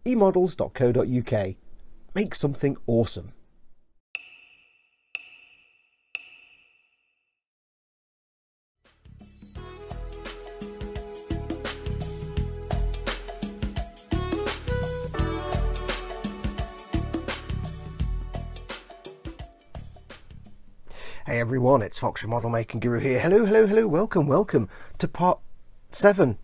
emodels.co.uk. Make something awesome. Hey everyone, it's Foxx, your model making guru here. Hello, hello, hello, welcome to part 7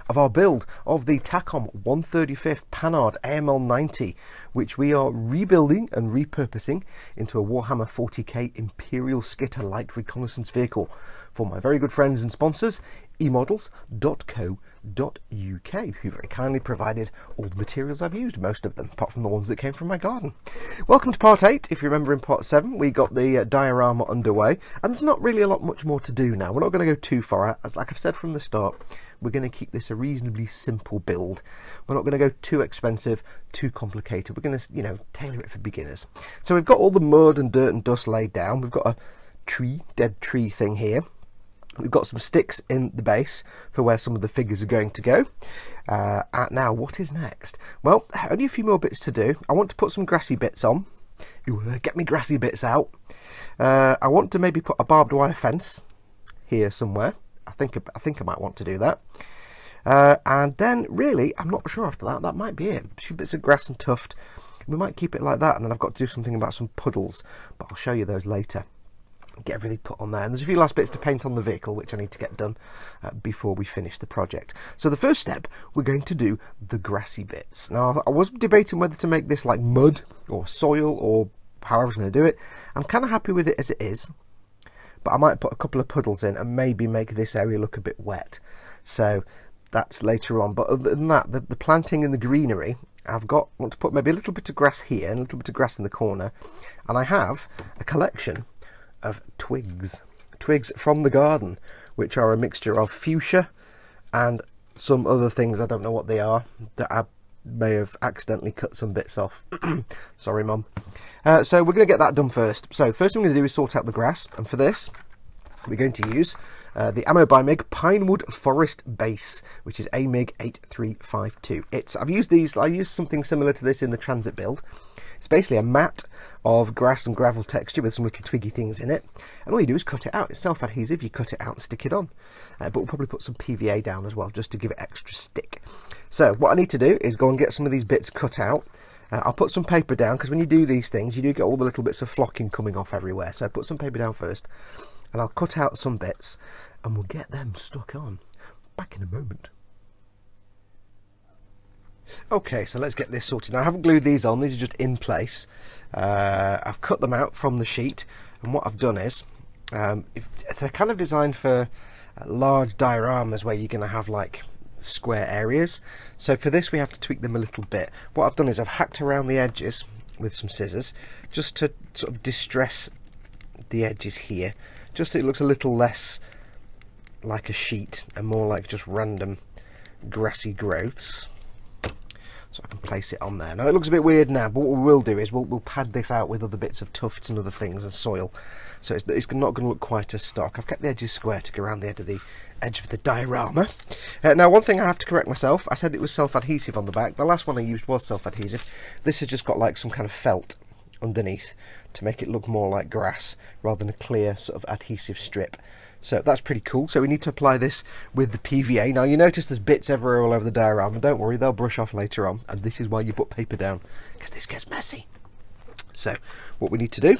of our build of the Takom 135th Panhard AML-90, which we are rebuilding and repurposing into a Warhammer 40K Imperial Skitter light reconnaissance vehicle for my very good friends and sponsors, emodels.co.uk, who very kindly provided all the materials I've used, most of them, apart from the ones that came from my garden. Welcome to part 8. If you remember, in part 7 we got the diorama underway, and there's not really a lot much more to do now. We're not going to go too far. Like I've said from the start, we're going to keep this a reasonably simple build. We're not going to go too expensive, too complicated. We're going to, you know, tailor it for beginners. So we've got all the mud and dirt and dust laid down. We've got a dead tree thing here. We've got some sticks in the base for where some of the figures are going to go. Now, what is next? Well, only a few more bits to do. I want to put some grassy bits on. Get me grassy bits out. I want to maybe put a barbed wire fence here somewhere. I think I might want to do that. And then, really, I'm not sure after that. That might be it. A few bits of grass and tuft. We might keep it like that, and then I've got to do something about some puddles, but I'll show you those later. Get everything put on there, and there's a few last bits to paint on the vehicle which I need to get done before we finish the project. So the first step, we're going to do the grassy bits. Now, I was debating whether to make this like mud or soil or however I was going to do it. I'm kind of happy with it as it is, but I might put a couple of puddles in and maybe make this area look a bit wet. So that's later on. But other than that, the planting and the greenery, want to put maybe a little bit of grass here and a little bit of grass in the corner, and I have a collection of twigs from the garden, which are a mixture of fuchsia and some other things. I don't know what they are, that I may have accidentally cut some bits off. Sorry, Mum. So we're going to get that done first. So first thing we're going to do is sort out the grass, and for this we're going to use the Ammo by MIG Pinewood Forest Base, which is AMIG 8352. I used something similar to this in the transit build. It's basically a mat of grass and gravel texture with some little twiggy things in it, and all you do is cut it out. It's self-adhesive. You cut it out and stick it on, but we'll probably put some PVA down as well just to give it extra stick. So what I need to do is go and get some of these bits cut out. I'll put some paper down, because when you do these things you do get all the little bits of flocking coming off everywhere. So put some paper down first, and I'll cut out some bits and we'll get them stuck on. Back in a moment. Okay, so let's get this sorted. Now, I haven't glued these on, these are just in place. I've cut them out from the sheet, and what I've done is, they're kind of designed for large dioramas where you're going to have like square areas. So for this we have to tweak them a little bit. What I've done is I've hacked around the edges with some scissors, just to sort of distress the edges here, just so it looks a little less like a sheet and more like just random grassy growths. So I can place it on there. Now it looks a bit weird now, but what we will do is we'll pad this out with other bits of tufts and other things and soil, so it's not going to look quite as stark. I've kept the edges square to go around the edge of the diorama. Now, one thing I have to correct myself. I said it was self-adhesive on the back. The last one I used was self-adhesive. This has just got like some kind of felt underneath to make it look more like grass rather than a clear sort of adhesive strip. So that's pretty cool. So we need to apply this with the PVA. Now you notice there's bits everywhere all over the diorama. Don't worry, they'll brush off later on, and this is why you put paper down, because this gets messy. So what we need to do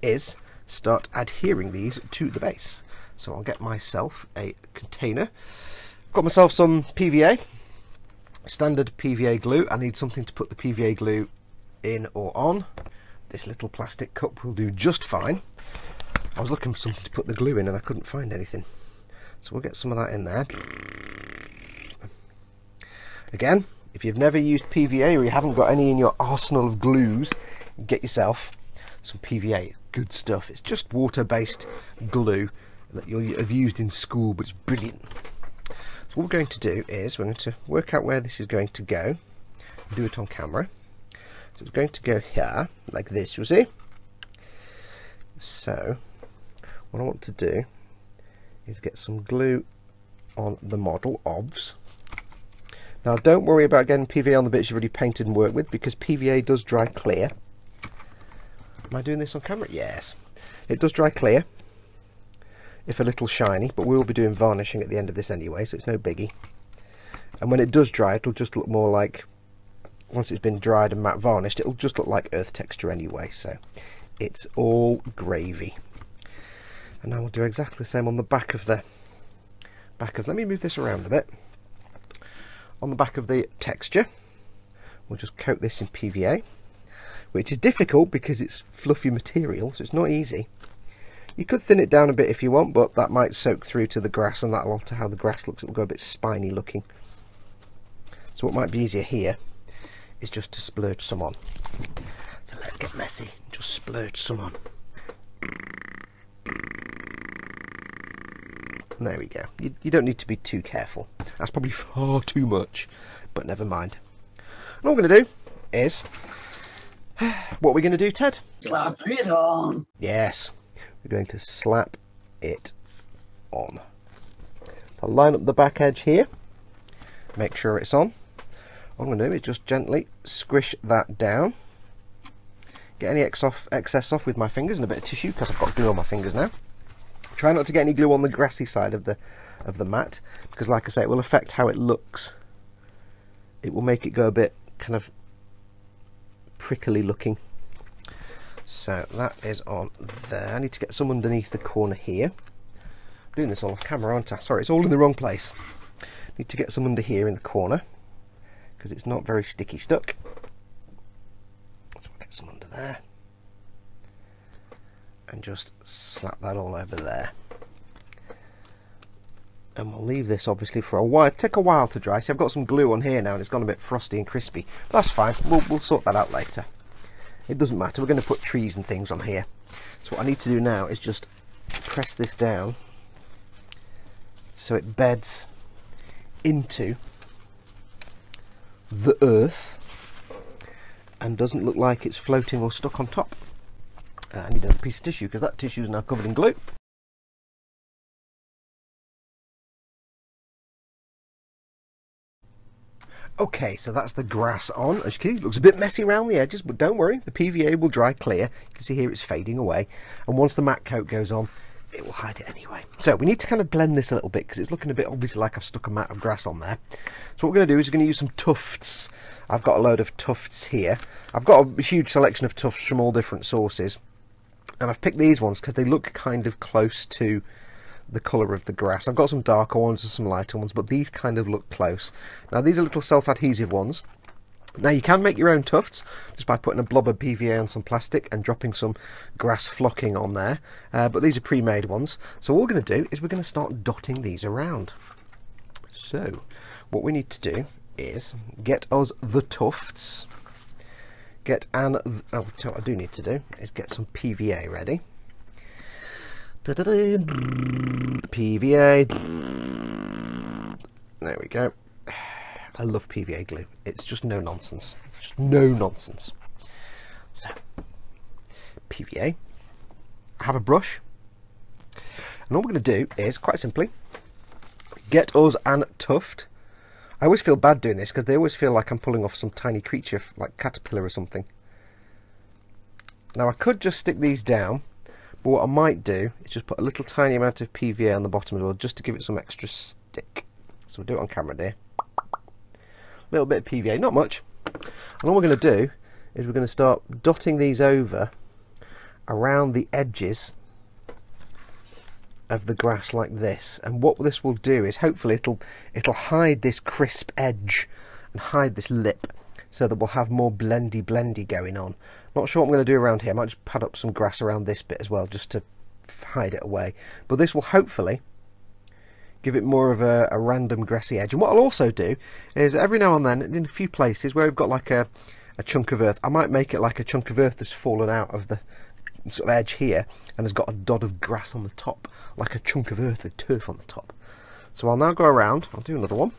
is start adhering these to the base. So I'll get myself a container. Got myself some PVA, standard PVA glue. I need something to put the PVA glue in or on. This little plastic cup will do just fine. I was looking for something to put the glue in and I couldn't find anything, so we'll get some of that in there. Again, if you've never used PVA or you haven't got any in your arsenal of glues, get yourself some PVA. Good stuff. It's just water-based glue that you'll have used in school, but it's brilliant. So what we're going to do is we're going to work out where this is going to go, do it on camera. So it's going to go here like this, you see. So what I want to do is get some glue on the model OBS, Now don't worry about getting PVA on the bits you've already painted and worked with, because PVA does dry clear. Am I doing this on camera? Yes. It does dry clear, if a little shiny, but we will be doing varnishing at the end of this anyway, so it's no biggie. And when it does dry, it'll just look more like, once it's been dried and matte varnished, it'll just look like earth texture anyway, so it's all gravy. And now we'll do exactly the same on the back of let me move this around a bit. On the back of the texture, we'll just coat this in PVA, which is difficult because it's fluffy material, so it's not easy. You could thin it down a bit if you want, but that might soak through to the grass, and that'll alter how the grass looks. It'll go a bit spiny looking. So what might be easier here is just to splurge some on. So let's get messy, just splurge some on. There we go. You don't need to be too careful. That's probably far too much, but never mind. And all we're going to do is, what we're going to do, Ted? Slap it on. Yes, we're going to slap it on. So I'll line up the back edge here, make sure it's on. All I'm going to do is just gently squish that down. Get any excess off with my fingers and a bit of tissue, because I've got glue on my fingers now. Try not to get any glue on the grassy side of the mat, because like I say, it will affect how it looks. It will make it go a bit kind of prickly looking. So that is on there. I need to get some underneath the corner here. I'm doing this all off camera, aren't I? Sorry, it's all in the wrong place. Need to get some under here in the corner, because it's not very sticky stuck. So we'll get some under there. And just slap that all over there. And we'll leave this obviously for a while. It'll take a while to dry. See, I've got some glue on here now and it's gone a bit frosty and crispy. But that's fine, we'll sort that out later. It doesn't matter, we're going to put trees and things on here. So what I need to do now is just press this down so it beds into the earth and doesn't look like it's floating or stuck on top. I need another piece of tissue because that tissue is now covered in glue. Okay, so that's the grass on. As you can see, it looks a bit messy around the edges, but don't worry, the PVA will dry clear. You can see here it's fading away, and once the matte coat goes on, it will hide it anyway. So we need to kind of blend this a little bit because it's looking a bit obviously like I've stuck a mat of grass on there. So what we're going to do is we're going to use some tufts. I've got a load of tufts here. I've got a huge selection of tufts from all different sources. And I've picked these ones because they look kind of close to the colour of the grass. I've got some darker ones and some lighter ones, but these kind of look close. Now these are little self-adhesive ones. Now you can make your own tufts just by putting a blob of PVA on some plastic and dropping some grass flocking on there. But these are pre-made ones. So all we're going to do is we're going to start dotting these around. So what we need to do is get us the tufts. What I do need to do is get some PVA ready. PVA. There we go. I love PVA glue. It's just no nonsense. Just no nonsense. So, PVA. I have a brush. And all we're going to do is, quite simply, get us an tuft. I always feel bad doing this because they always feel like I'm pulling off some tiny creature, like caterpillar or something. Now I could just stick these down, but what I might do is just put a little tiny amount of PVA on the bottom as well, just to give it some extra stick. So we'll do it on camera there. A little bit of PVA, not much. And all we're going to do is we're going to start dotting these over around the edges of the grass like this, and what this will do is hopefully it'll hide this crisp edge and hide this lip so that we'll have more blendy going on. Not sure what I'm going to do around here. I might just pad up some grass around this bit as well just to hide it away, but this will hopefully give it more of a random grassy edge. And what I'll also do is every now and then in a few places where we've got like a chunk of earth, I might make it like a chunk of earth that's fallen out of the sort of edge here and has got a dot of grass on the top, like a chunk of earth with turf on the top. So I'll now go around, I'll do another one.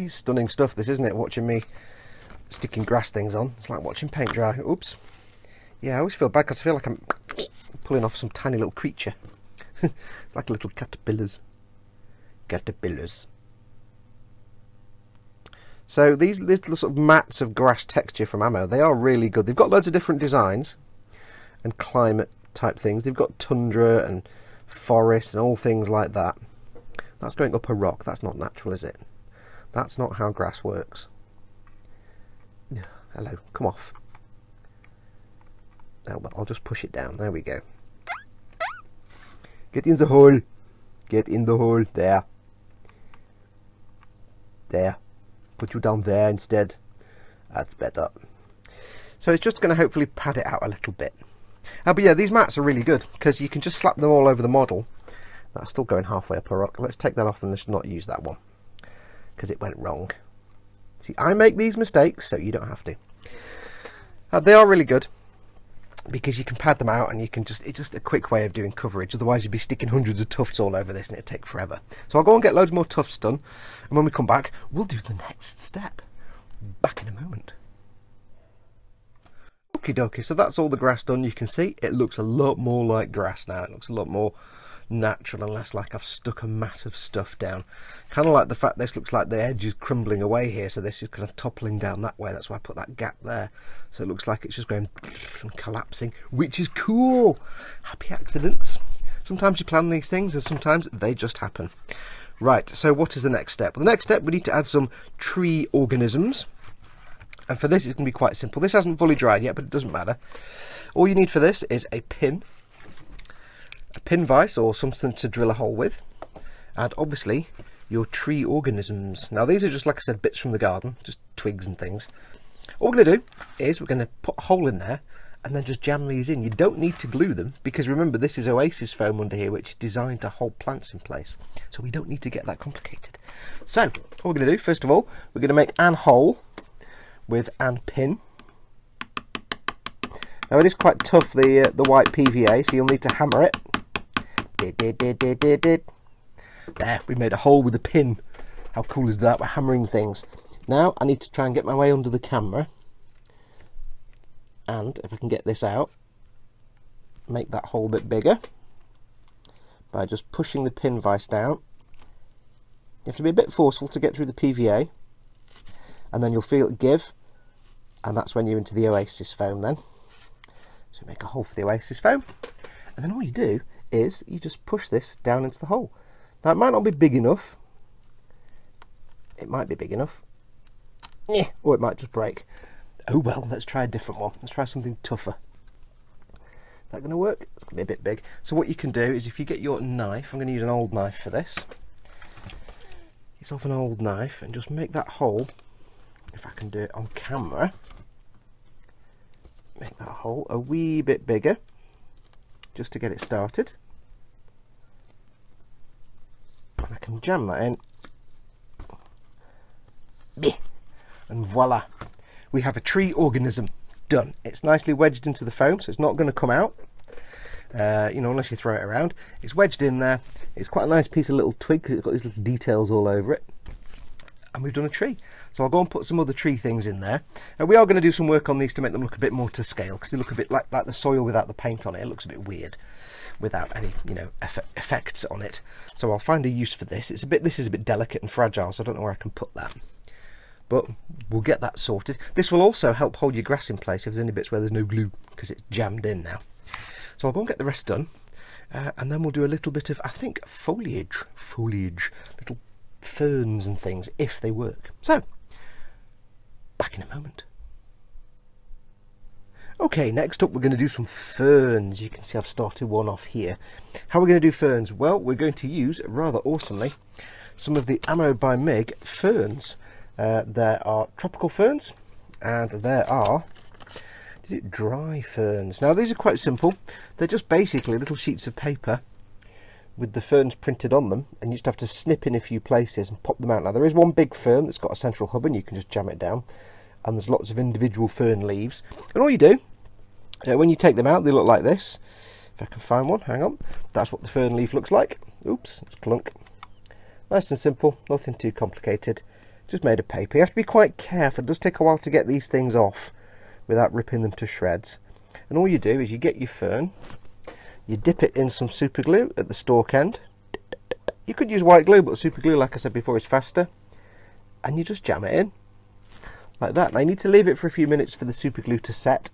Stunning stuff this, isn't it, watching me sticking grass things on. It's like watching paint dry. Oops. Yeah, I always feel bad because I feel like I'm pulling off some tiny little creature. It's like little caterpillars. Caterpillars. So these little sort of mats of grass texture from Ammo, they are really good. They've got loads of different designs and climate type things. They've got tundra and forest and all things like that. That's going up a rock. That's not natural, is it? That's not how grass works. Hello, come off. Oh, well, I'll just push it down. There we go. Get in the hole. Get in the hole. There. There. Put you down there instead. That's better. So it's just going to hopefully pad it out a little bit. But yeah, these mats are really good because you can just slap them all over the model. That's still going halfway up a rock. Let's take that off and let's not use that one because it went wrong. See, I make these mistakes so you don't have to. They are really good because you can pad them out and you can just, it's just a quick way of doing coverage. Otherwise you'd be sticking hundreds of tufts all over this and it'd take forever. So I'll go and get loads more tufts done, and when we come back we'll do the next step. Back in a moment. Okie dokie, so that's all the grass done. You can see it looks a lot more like grass now. It looks a lot more natural and less like I've stuck a mat of stuff down. Kind of like the fact this looks like the edge is crumbling away here, so this is kind of toppling down that way. That's why I put that gap there, so it looks like it's just going and collapsing, which is cool. Happy accidents. Sometimes you plan these things and sometimes they just happen. Right, so what is the next step? Well, the next step, we need to add some tree organisms, and for this it's going to be quite simple. This hasn't fully dried yet, but it doesn't matter. All you need for this is a pin vise or something to drill a hole with, and obviously your tree organisms. Now these are just, like I said, bits from the garden, just twigs and things. All we're going to do is we're going to put a hole in there and then just jam these in. You don't need to glue them because remember this is oasis foam under here, which is designed to hold plants in place, so we don't need to get that complicated. So what we're going to do, first of all, we're going to make an hole with an pin. Now it is quite tough, the white PVA, so you'll need to hammer it. There, we made a hole with a pin. How cool is that? We're hammering things. Now I need to try and get my way under the camera, and if I can get this out, make that hole a bit bigger by just pushing the pin vise down. You have to be a bit forceful to get through the PVA, and then you'll feel it give, and that's when you're into the oasis foam then. So make a hole for the oasis foam, and then all you do is you just push this down into the hole. Now it might not be big enough, it might be big enough, or it might just break. Oh well, let's try a different one. Let's try something tougher. Is that going to work? It's going to be a bit big. So what you can do is, if you get your knife, I'm going to use an old knife for this. Use off an old knife and just make that hole, if I can do it on camera, make that hole a wee bit bigger just to get it started. And I can jam that in, and voila, we have a tree organism done. It's nicely wedged into the foam, so it's not going to come out, you know, unless you throw it around. It's wedged in there. It's quite a nice piece of little twig because it's got these little details all over it, and we've done a tree. So I'll go and put some other tree things in there, and we are going to do some work on these to make them look a bit more to scale, because they look a bit like the soil without the paint on it. It looks a bit weird without any, you know, effects on it. So I'll find a use for this. This is a bit delicate and fragile, so I don't know where I can put that, but we'll get that sorted. This will also help hold your grass in place if there's any bits where there's no glue, because it's jammed in now. So I'll go and get the rest done, and then we'll do a little bit of, I think, foliage, little ferns and things, if they work. So back in a moment. Okay, next up we're going to do some ferns. You can see I've started one off here. How are we going to do ferns? Well, we're going to use, rather awesomely, some of the Ammo by Mig ferns. There are tropical ferns, and there are dry ferns. Now these are quite simple. They're just basically little sheets of paper with the ferns printed on them, and you just have to snip in a few places and pop them out. Now there is one big fern that's got a central hub, and you can just jam it down, and there's lots of individual fern leaves, and all you do, when you take them out, they look like this. If I can find one, hang on. That's what the fern leaf looks like. Oops, it's clunk. Nice and simple, nothing too complicated, just made of paper. You have to be quite careful. It does take a while to get these things off without ripping them to shreds. And all you do is you get your fern, you dip it in some super glue at the stalk end. You could use white glue, but super glue, like I said before, is faster. And you just jam it in. like that. Now you need to leave it for a few minutes for the super glue to set,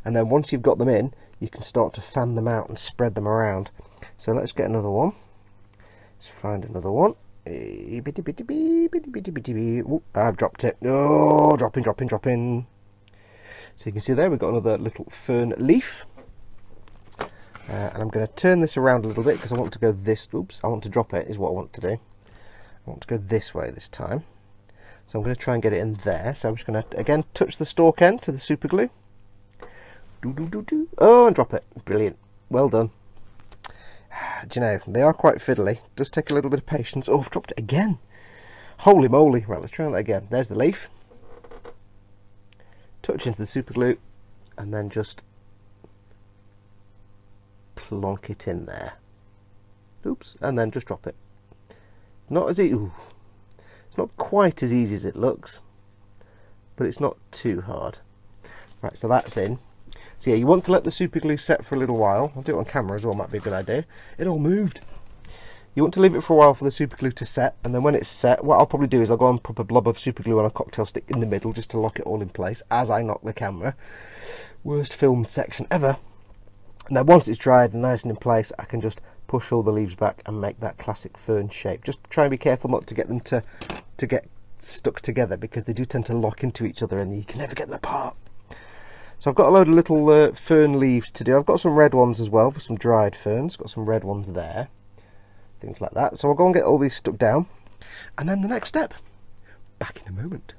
and then once you've got them in, you can start to fan them out and spread them around. So let's get another one. Let's find another one. Ooh, I've dropped it. Oh, dropping. So you can see there we've got another little fern leaf. And I'm going to turn this around a little bit because I want to go this. Oops, I want to drop it is what I want to do. I want to go this way this time. So I'm going to try and get it in there. So I'm just going to again touch the stalk end to the super glue. Oh, and drop it. Brilliant. Well done. Do you know, they are quite fiddly. Does take a little bit of patience. Oh, I've dropped it again. Holy moly. Right, let's try that again. There's the leaf. Touch into the super glue and then just plonk it in there. Oops, and then just drop it. It's not as easy. It's not quite as easy as it looks, but it's not too hard. Right, so that's in. So yeah, you want to let the super glue set for a little while. I'll do it on camera as well, might be a good idea. It all moved. You want to leave it for a while for the super glue to set, and then when it's set, what I'll probably do is I'll go and pop a blob of super glue on a cocktail stick in the middle just to lock it all in place as I knock the camera. Worst filmed section ever. And then once it's dried and nice and in place, I can just push all the leaves back and make that classic fern shape. Just try and be careful not to get them to get stuck together, because they do tend to lock into each other and you can never get them apart. So I've got a load of little fern leaves to do. I've got some red ones as well for some dried ferns. Got some red ones there. Things like that. So I'll go and get all these stuck down. And then the next step. Back in a moment.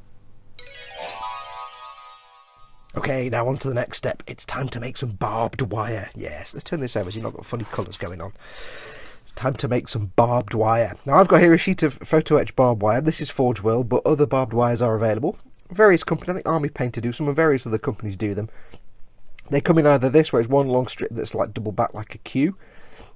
Okay, now on to the next step. It's time to make some barbed wire. Yes, let's turn this over so you've not got funny colours going on. It's time to make some barbed wire. Now I've got here a sheet of photo etch barbed wire. This is Forge World, but other barbed wires are available. Various companies, I think Army Painter do some, and various other companies do them. They come in either this, where it's one long strip that's like double back like a Q.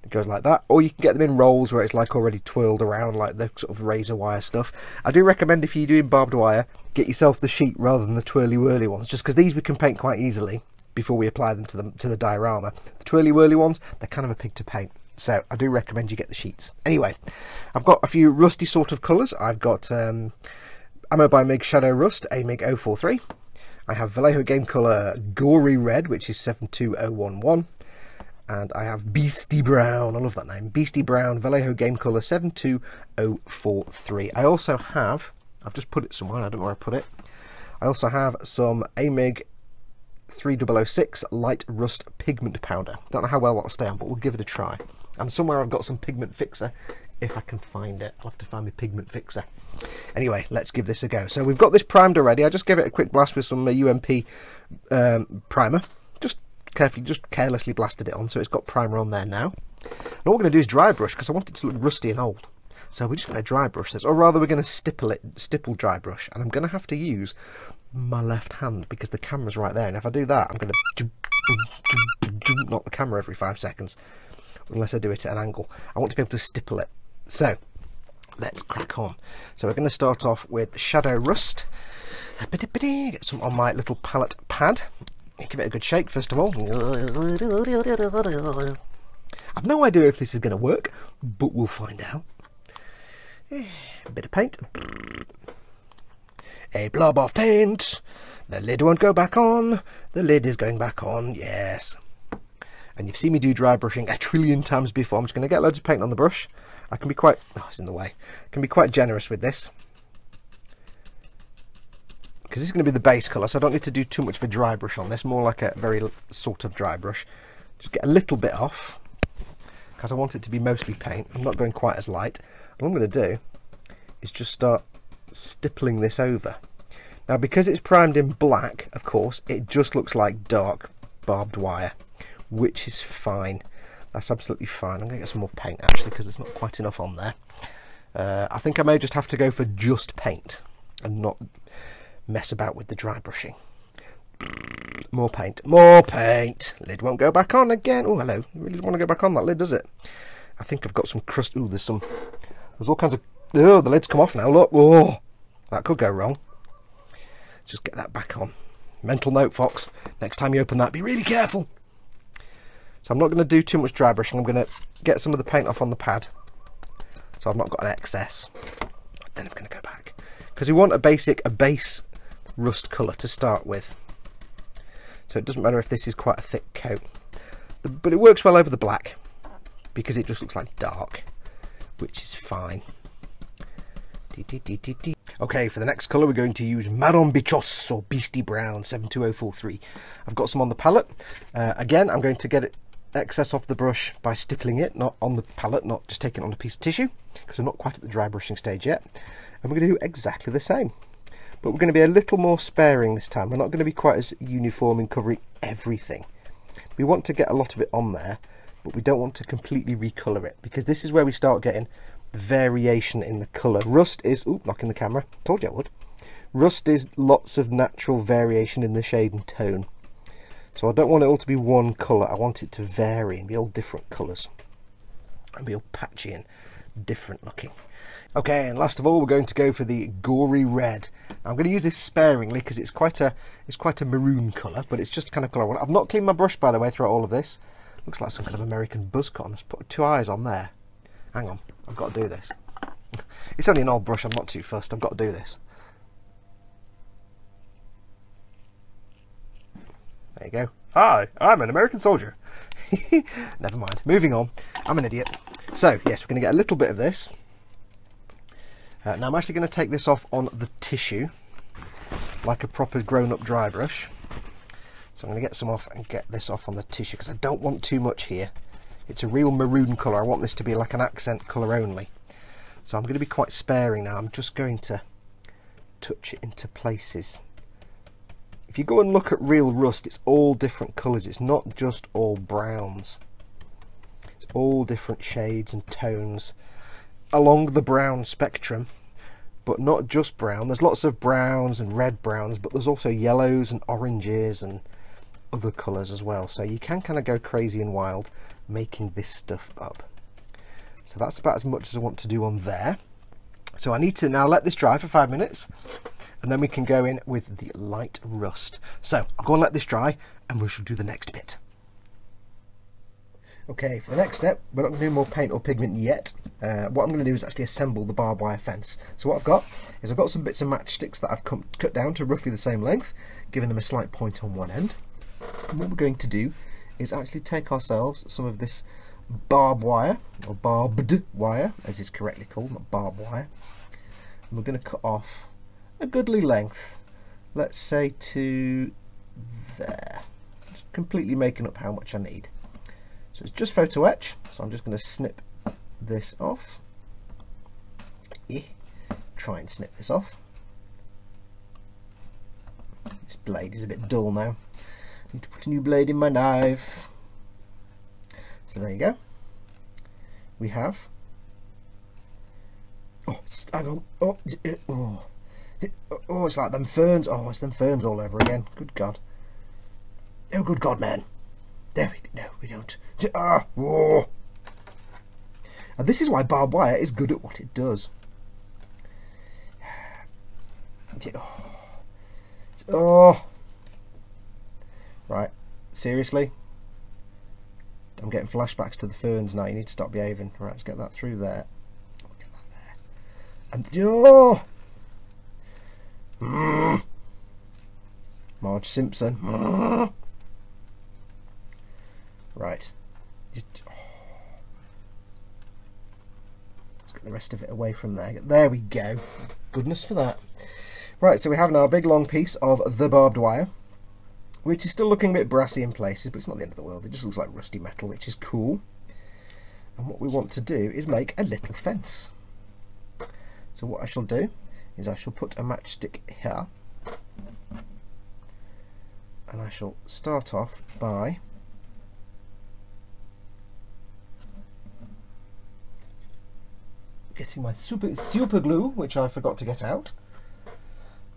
It goes like that, or you can get them in rolls where it's like already twirled around like the sort of razor wire stuff. I do recommend, if you're doing barbed wire, get yourself the sheet rather than the twirly whirly ones, just because these we can paint quite easily before we apply them to the diorama. The twirly whirly ones, they're kind of a pig to paint, so I do recommend you get the sheets. Anyway, I've got a few rusty sort of colours. I've got Ammo by MIG Shadow Rust, a MIG 043. I have Vallejo Game Colour Gory Red, which is 72011. And I have Beastie Brown, I love that name, Beastie Brown Vallejo Game Colour 72043. I also have, I've just put it somewhere, I don't know where I put it. I also have some AMIG 3006 Light Rust Pigment Powder. Don't know how well that'll stay on, but we'll give it a try. And somewhere I've got some Pigment Fixer, if I can find it. I'll have to find my Pigment Fixer. Anyway, let's give this a go. So we've got this primed already. I just gave it a quick blast with some UMP primer. Just carelessly blasted it on, so it's got primer on there now. And all we're going to do is dry brush, because I want it to look rusty and old. So we're just going to dry brush this, or rather we're going to stipple dry brush, and I'm going to have to use my left hand because the camera's right there, and if I do that I'm going to knock the camera every 5 seconds, unless I do it at an angle. I want to be able to stipple it. So let's crack on. So we're going to start off with Shadow Rust. Get some on my little palette pad. Give it a good shake first of all. I've no idea if this is going to work, but we'll find out. A bit of paint. A blob of paint. The lid won't go back on. The lid is going back on, yes. And you've seen me do dry brushing a trillion times before. I'm just going to get loads of paint on the brush. I can be quite... oh, it's in the way. I can be quite generous with this, because this is going to be the base colour, so I don't need to do too much of a dry brush on this, more like a very sort of dry brush. Just get a little bit off, because I want it to be mostly paint. I'm not going quite as light. What I'm going to do is just start stippling this over. Now, because it's primed in black, of course, it just looks like dark barbed wire, which is fine. That's absolutely fine. I'm going to get some more paint, actually, because there's not quite enough on there. I think I may just have to go for just paint and not mess about with the dry brushing. More paint, more paint. Lid won't go back on again. Oh, hello. You really don't want to go back on that lid, does it? I think I've got some crust. Ooh, there's all kinds of... oh, the lid's come off now, look. Oh, that could go wrong. Just get that back on. Mental note, Fox. Next time you open that, be really careful. So I'm not going to do too much dry brushing. I'm going to get some of the paint off on the pad, so I've not got an excess. Then I'm going to go back, because we want a base rust colour to start with. So it doesn't matter if this is quite a thick coat. But it works well over the black, because it just looks like dark, which is fine. Okay, for the next colour we're going to use Marron Bichos, or Beastie Brown 72043. I've got some on the palette. Again, I'm going to get it excess off the brush by stippling it, not on the palette, not just taking it on a piece of tissue, because we're not quite at the dry brushing stage yet. And we're going to do exactly the same. But we're going to be a little more sparing this time. We're not going to be quite as uniform in covering everything. We want to get a lot of it on there, but we don't want to completely recolour it, because this is where we start getting variation in the colour. Rust is, ooh, knocking the camera, told you I would. Rust is lots of natural variation in the shade and tone. So I don't want it all to be one colour, I want it to vary and be all different colours. And be all patchy and different looking. Okay, and last of all we're going to go for the gory red. Now, I'm going to use this sparingly because it's quite a maroon colour, but it's just kind of colour. I've not cleaned my brush, by the way, throughout all of this. Looks like some kind of American buzz cut. Let's put 2 eyes on there. Hang on, I've got to do this. It's only an old brush, I'm not too fussed, I've got to do this. There you go. Hi, I'm an American soldier. Never mind, moving on. I'm an idiot. So, yes, we're going to get a little bit of this. Now I'm actually going to take this off on the tissue, like a proper grown-up dry brush. So I'm going to get some off and get this off on the tissue, because I don't want too much here. It's a real maroon colour, I want this to be like an accent colour only. So I'm going to be quite sparing now, I'm just going to touch it into places. If you go and look at real rust, it's all different colours, it's not just all browns. It's all different shades and tones along the brown spectrum, but not just brown. There's lots of browns and red browns, but there's also yellows and oranges and other colours as well. So you can kind of go crazy and wild making this stuff up. So that's about as much as I want to do on there. So I need to now let this dry for 5 minutes, and then we can go in with the light rust. So I'll go and let this dry, and we shall do the next bit. Okay, for the next step, we're not going to do more paint or pigment yet. What I'm going to do is actually assemble the barbed wire fence. So what I've got is I've got some bits of matchsticks that I've cut down to roughly the same length, giving them a slight point on one end. And what we're going to do is actually take ourselves some of this barbed wire, or barbed wire, as is correctly called, not barbed wire. And we're going to cut off a goodly length, let's say to there. Just completely making up how much I need. So it's just photo etch, so I'm just going to snip this off. Try and snip this off. This blade is a bit dull now. I need to put a new blade in my knife. So there you go. We have. Oh, hang on. Oh, it's like them ferns. Oh, it's them ferns all over again. Good God. Oh, good God, man. There we go. No, we don't. Oh. And this is why barbed wire is good at what it does. Oh. Right. Seriously? I'm getting flashbacks to the ferns now. You need to stop behaving. Right, let's get that through there. Get that there. And Marge Simpson. Right. Let's get the rest of it away from there. There we go. Goodness for that. Right, so we have now a big long piece of the barbed wire, which is still looking a bit brassy in places, but it's not the end of the world. It just looks like rusty metal, which is cool. And what we want to do is make a little fence. So what I shall do is I shall put a matchstick here, and I shall start off by getting my super glue, which I forgot to get out.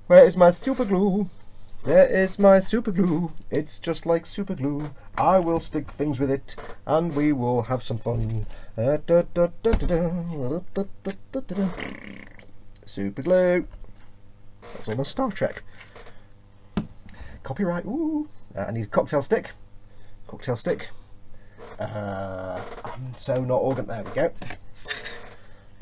Where is my super glue? There is my super glue. It's just like super glue. I will stick things with it and we will have some fun. Super glue. That's almost Star Trek. Copyright. Ooh. I need a cocktail stick. Cocktail stick. I'm so not organ. There we go.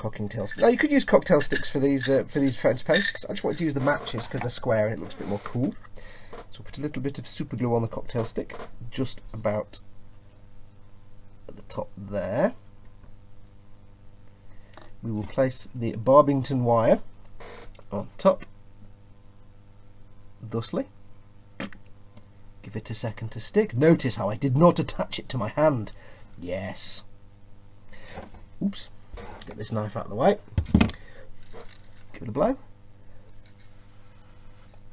cocking tail sticks. Now you could use cocktail sticks for these fence posts. I just wanted to use the matches because they're square and it looks a bit more cool. So we'll put a little bit of super glue on the cocktail stick, just about at the top there. We will place the Barbington wire on top, thusly. Give it a second to stick. Notice how I did not attach it to my hand. Yes. Oops. Get this knife out of the way. Give it a blow.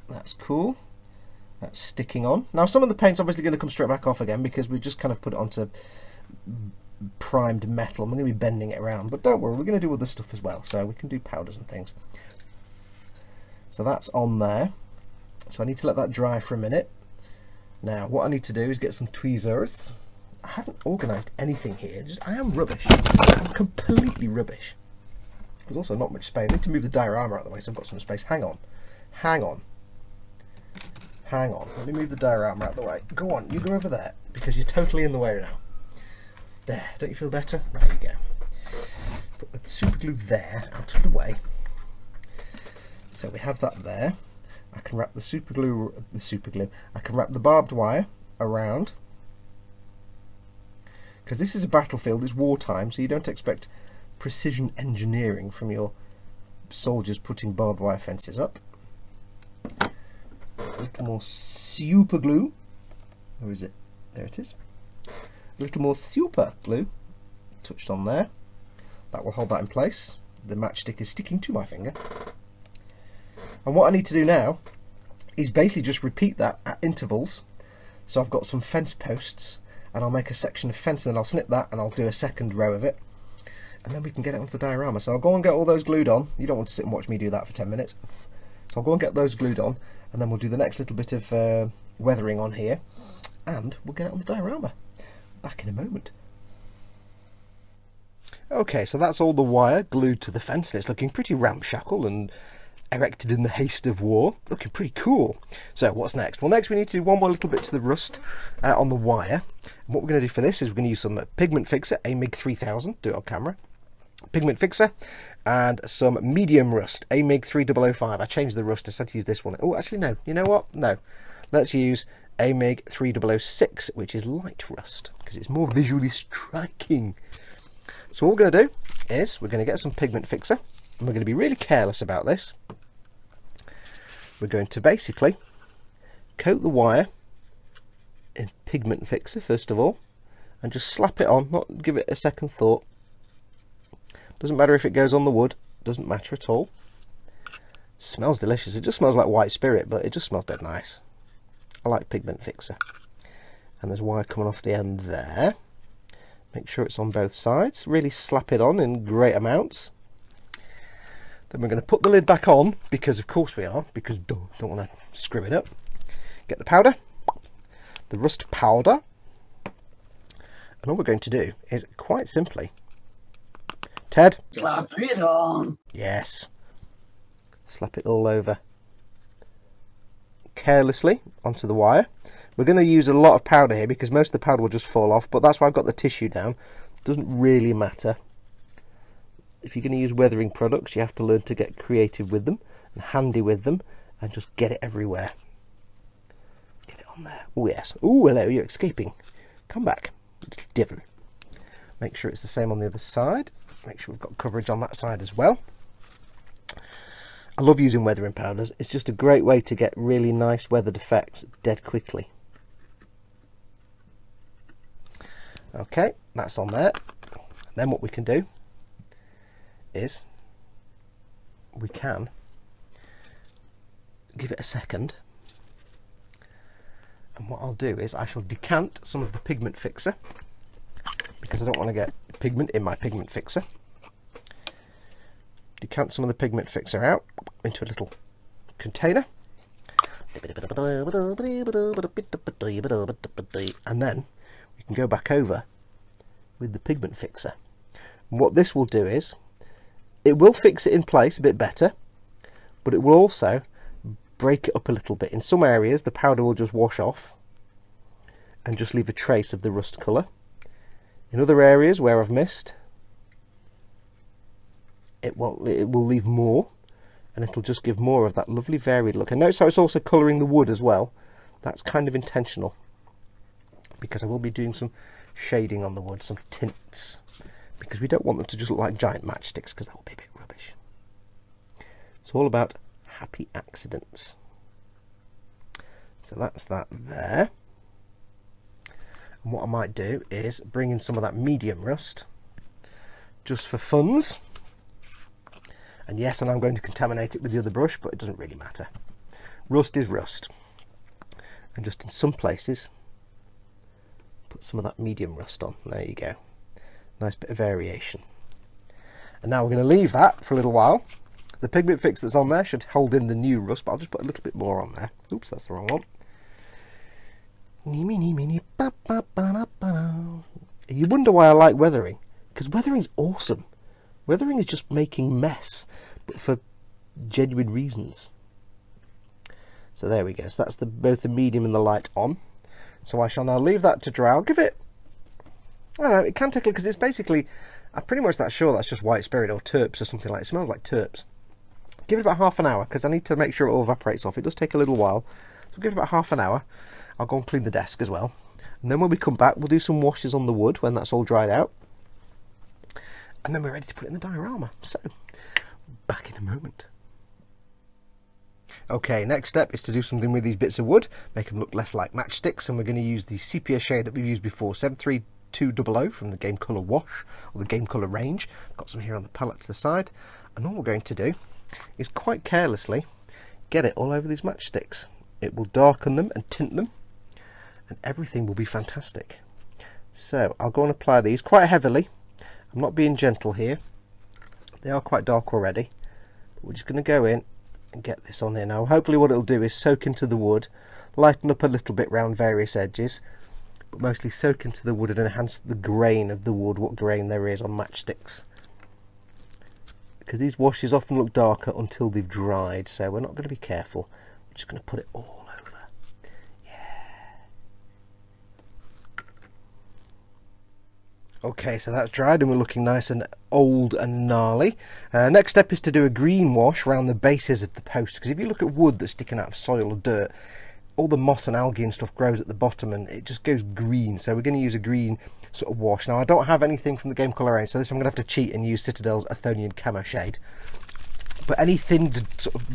That's cool. That's sticking on. Now some of the paint's obviously going to come straight back off again because we just kind of put it onto primed metal. I'm going to be bending it around, but don't worry, we're going to do other stuff as well, so we can do powders and things. So that's on there. So I need to let that dry for a minute. Now what I need to do is get some tweezers. I haven't organised anything here. I am rubbish. I'm completely rubbish. There's also not much space. I need to move the diorama out of the way so I've got some space. Hang on. Hang on. Hang on. Let me move the diorama out of the way. Go on, you go over there because you're totally in the way now. There. Don't you feel better? There you go. Put the super glue there, out of the way. So we have that there. I can wrap I can wrap the barbed wire around, because this is a battlefield, it's wartime, so you don't expect precision engineering from your soldiers putting barbed wire fences up. A little more super glue. Where is it? There it is. A little more super glue touched on there. That will hold that in place. The matchstick is sticking to my finger. And what I need to do now is basically just repeat that at intervals. So I've got some fence posts and I'll make a section of fence and then I'll snip that and I'll do a second row of it. And then we can get it onto the diorama. So I'll go and get all those glued on. You don't want to sit and watch me do that for 10 minutes. So I'll go and get those glued on and then we'll do the next little bit of weathering on here and we'll get it on the diorama. Back in a moment. Okay, so that's all the wire glued to the fence and it's looking pretty ramshackle and erected in the haste of war. Looking pretty cool. So what's next? Well, next we need to do one more little bit to the rust on the wire. And what we're going to do for this is we're going to use some pigment fixer, AMIG 3000, do it on camera. Pigment fixer and some medium rust, AMIG 3005. I changed the rust, I decided to use this one. Oh, actually no, you know what? No. Let's use AMIG 3006, which is light rust, because it's more visually striking. So what we're going to do is we're going to get some pigment fixer, and we're going to be really careless about this. We're going to basically coat the wire in pigment fixer first of all, and just slap it on, not give it a second thought. Doesn't matter if it goes on the wood, doesn't matter at all. Smells delicious. It just smells like white spirit, but it just smells dead nice. I like pigment fixer. And there's wire coming off the end there. Make sure it's on both sides. Really slap it on in great amounts. Then we're going to put the lid back on, because of course we are, because don't want to screw it up. Get the powder, the rust powder, and all we're going to do is quite simply, Ted, Slap it on. yes, slap it all over carelessly onto the wire. We're going to use a lot of powder here because most of the powder will just fall off, but that's why I've got the tissue down. Doesn't really matter. If you're going to use weathering products, you have to learn to get creative with them and handy with them and just get it everywhere. Get it on there. Oh yes. Oh, hello, you're escaping. Come back, little devil. Make sure it's the same on the other side. Make sure we've got coverage on that side as well. I love using weathering powders. It's just a great way to get really nice weathered effects dead quickly. Okay, that's on there. And then what we can do is we can give it a second, and what I'll do is I shall decant some of the pigment fixer, because I don't want to get pigment in my pigment fixer. Decant some of the pigment fixer out into a little container, and then we can go back over with the pigment fixer. And what this will do is it will fix it in place a bit better, but it will also break it up a little bit. In some areas the powder will just wash off and just leave a trace of the rust colour. In other areas where I've missed, it will leave more, and it'll just give more of that lovely varied look. And notice how it's also colouring the wood as well. That's kind of intentional, because I will be doing some shading on the wood, some tints, because we don't want them to just look like giant matchsticks, because that would be a bit rubbish. It's all about happy accidents. So that's that there. And what I might do is bring in some of that medium rust, just for funs. And yes, and I'm going to contaminate it with the other brush, but it doesn't really matter. Rust is rust. And just in some places, put some of that medium rust on. There you go. Nice bit of variation. And now we're going to leave that for a little while. The pigment fix that's on there should hold in the new rust, but I'll just put a little bit more on there. Oops, that's the wrong one. You wonder why I like weathering, because weathering's awesome. Weathering is just making mess, but for genuine reasons. So there we go. So that's both the medium and the light on. So I shall now leave that to dry. I'll give it, I don't know, it can take a, because it's basically, I'm pretty much that sure that's just white spirit or terps or something like it. It smells like terps. Give it about half an hour, because I need to make sure it all evaporates off. It does take a little while. So give it about half an hour. I'll go and clean the desk as well. And then when we come back, we'll do some washes on the wood when that's all dried out. And then we're ready to put it in the diorama. So, back in a moment. Okay, next step is to do something with these bits of wood, make them look less like matchsticks, and we're going to use the sepia shade that we've used before, 73200 from the Game Colour Wash, or the Game Colour range. Got some here on the palette to the side. And all we're going to do is quite carelessly get it all over these matchsticks. It will darken them and tint them, and everything will be fantastic. So I'll go and apply these quite heavily. I'm not being gentle here. They are quite dark already. But we're just going to go in and get this on here now. Hopefully what it'll do is soak into the wood, lighten up a little bit round various edges, but mostly soak into the wood and enhance the grain of the wood, what grain there is on matchsticks. Because these washes often look darker until they've dried, so we're not going to be careful. We're just going to put it all over. Okay, so that's dried and we're looking nice and old and gnarly. Next step is to do a green wash around the bases of the posts, because if you look at wood that's sticking out of soil or dirt, all the moss and algae and stuff grows at the bottom and it just goes green. So we're going to use a green sort of wash. Now I don't have anything from the Game Colour range, so this I'm going to have to cheat and use Citadel's Athonian Camo shade. But any thin sort of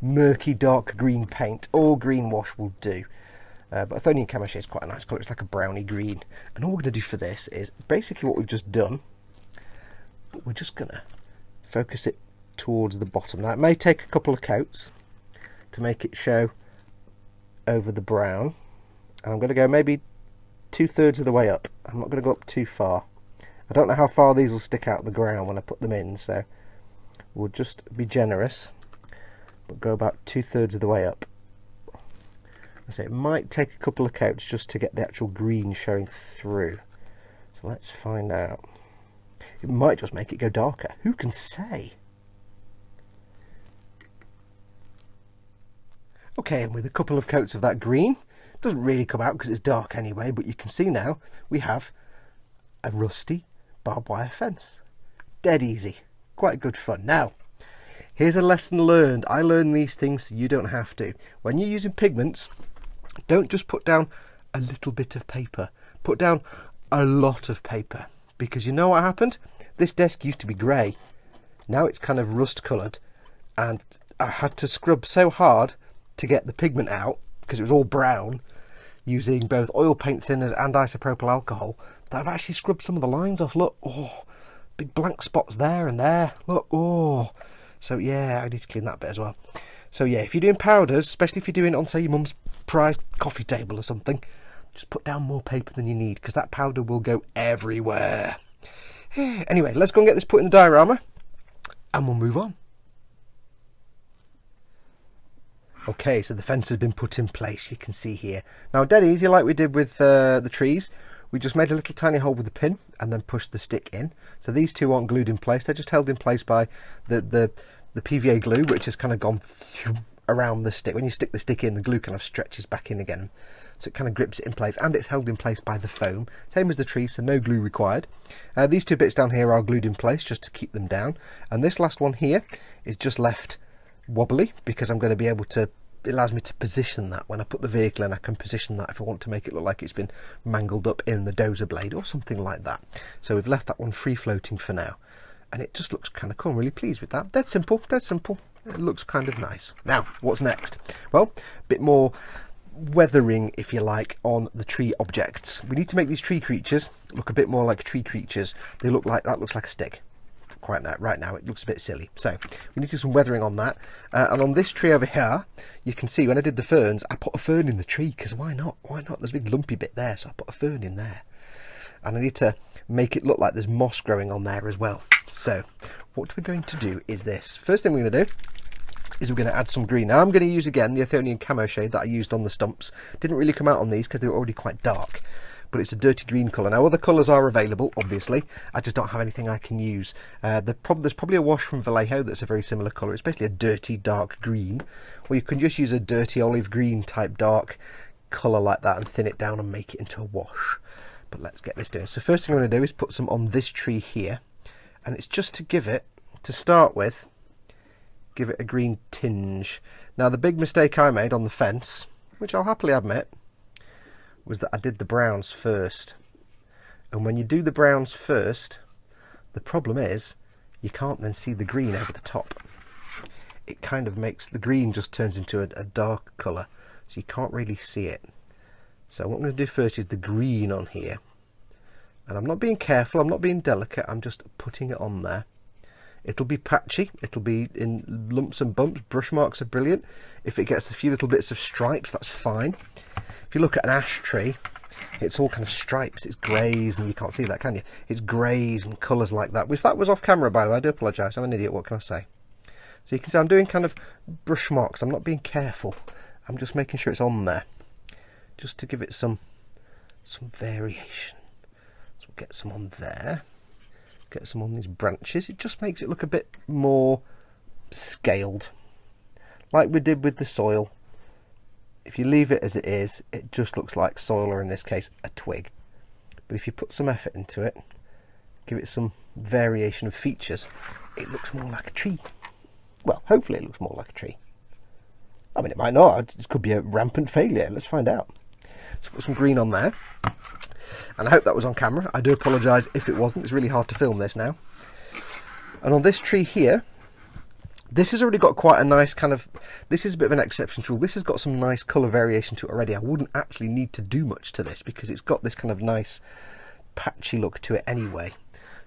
murky dark green paint or green wash will do. But Athonian Camo shade is quite a nice colour, it's like a browny green. And all we're going to do for this is basically what we've just done, but we're just going to focus it towards the bottom. Now it may take a couple of coats to make it show over the brown, and I'm going to go maybe 2/3 of the way up. I'm not going to go up too far. I don't know how far these will stick out of the ground when I put them in, so we'll just be generous, but go about 2/3 of the way up. I say it might take a couple of coats just to get the actual green showing through. So let's find out. It might just make it go darker. Who can say? Okay, and with a couple of coats of that green, it doesn't really come out because it's dark anyway, but you can see now we have a rusty barbed wire fence. Dead easy. Quite good fun. Now, here's a lesson learned. I learned these things so you don't have to. When you're using pigments, don't just put down a little bit of paper. Put down a lot of paper. Because you know what happened? This desk used to be grey. Now it's kind of rust coloured. And I had to scrub so hard to get the pigment out, because it was all brown, using both oil paint thinners and isopropyl alcohol, that I've actually scrubbed some of the lines off. Look, oh, big blank spots there and there. Look, oh. So yeah, I need to clean that bit as well. So yeah, if you're doing powders, especially if you're doing it on, say, your mum's prized coffee table or something, just put down more paper than you need, because that powder will go everywhere. Anyway, let's go and get this put in the diorama, and we'll move on. Okay, so the fence has been put in place, you can see here. Now, dead easy, like we did with the trees. We just made a little tiny hole with the pin and then pushed the stick in. So these two aren't glued in place, they're just held in place by the PVA glue, which has kind of gone around the stick. When you stick the stick in, the glue kind of stretches back in again, so it kind of grips it in place, and it's held in place by the foam, same as the tree, so no glue required. These two bits down here are glued in place just to keep them down, and this last one here is just left wobbly because I'm going to be able to, it allows me to position that. When I put the vehicle in, I can position that if I want to make it look like it's been mangled up in the dozer blade or something like that. So we've left that one free floating for now, and it just looks kind of cool. I'm really pleased with that. Dead simple, dead simple. It looks kind of nice. Now, what's next? Well, a bit more weathering, if you like, on the tree objects. We need to make these tree creatures look a bit more like tree creatures. They look like, that looks like a stick. Quite now, right now it looks a bit silly, so we need to do some weathering on that. And on this tree over here, you can see when I did the ferns, I put a fern in the tree because why not? Why not? There's a big lumpy bit there, so I put a fern in there, and I need to make it look like there's moss growing on there as well. So what we're going to do is this. First thing we're going to do is we're going to add some green. Now I'm going to use again the Athenian camo shade that I used on the stumps. Didn't really come out on these because they were already quite dark, but it's a dirty green colour. Now other colours are available, obviously, I just don't have anything I can use. There's probably a wash from Vallejo that's a very similar colour. It's basically a dirty dark green, or you can just use a dirty olive green type dark colour like that and thin it down and make it into a wash. But let's get this doing. So first thing I'm going to do is put some on this tree here, and it's just to give it, to start with, give it a green tinge. Now the big mistake I made on the fence, which I'll happily admit, was that I did the browns first. And when you do the browns first, the problem is you can't then see the green over the top. It kind of makes the green just turns into a dark colour, so you can't really see it. So what I'm going to do first is the green on here, and I'm not being careful, I'm not being delicate, I'm just putting it on there. It'll be patchy, it'll be in lumps and bumps. Brush marks are brilliant. If it gets a few little bits of stripes, that's fine. If you look at an ash tree, it's all kind of stripes, it's greys, and you can't see that, can you? It's greys and colours like that. If that was off camera, by the way, I do apologise, I'm an idiot, what can I say? So you can see I'm doing kind of brush marks, I'm not being careful, I'm just making sure it's on there, just to give it some variation. So we'll get some on there, get some on these branches. It just makes it look a bit more scaled, like we did with the soil. If you leave it as it is, it just looks like soil, or in this case a twig. But if you put some effort into it, give it some variation of features, it looks more like a tree. Well, hopefully it looks more like a tree. I mean, it might not, it could be a rampant failure. Let's find out. So put some green on there, and I hope that was on camera. I do apologise if it wasn't, it's really hard to film this now. And on this tree here, this has already got quite a nice kind of, this is a bit of an exception tool. This has got some nice colour variation to it already. I wouldn't actually need to do much to this because it's got this kind of nice patchy look to it anyway.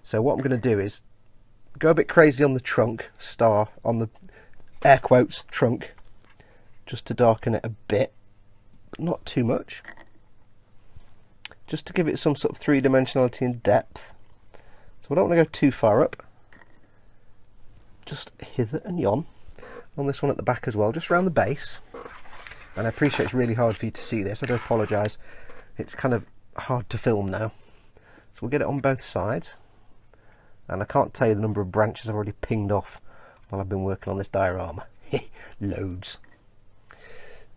So what I'm going to do is go a bit crazy on the trunk star, on the air quotes trunk, just to darken it a bit, but not too much, just to give it some sort of three-dimensionality and depth. So I don't want to go too far up, just hither and yon. On this one at the back as well, just around the base. And I appreciate it's really hard for you to see this, I do apologise, it's kind of hard to film now. So we'll get it on both sides, and I can't tell you the number of branches I've already pinged off while I've been working on this diorama. Loads.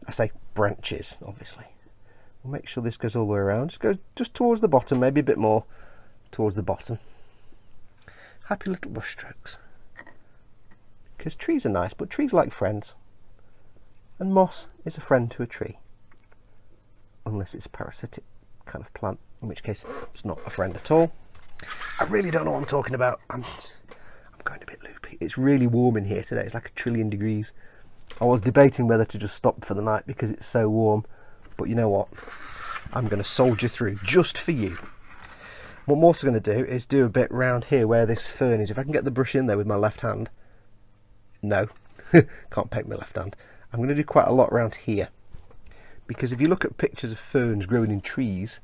I say branches, obviously. We'll make sure this goes all the way around. Just go just towards the bottom, maybe a bit more towards the bottom. Happy little brush strokes. Because trees are nice, but trees like friends. And moss is a friend to a tree. Unless it's a parasitic kind of plant, in which case it's not a friend at all. I really don't know what I'm talking about. I'm going a bit loopy. It's really warm in here today. It's like 1,000,000,000 degrees. I was debating whether to just stop for the night because it's so warm. But you know what? I'm going to soldier through just for you. What I'm also going to do is do a bit round here where this fern is. If I can get the brush in there with my left hand. No, can't paint my left hand. I'm going to do quite a lot around here. Because if you look at pictures of ferns growing in trees,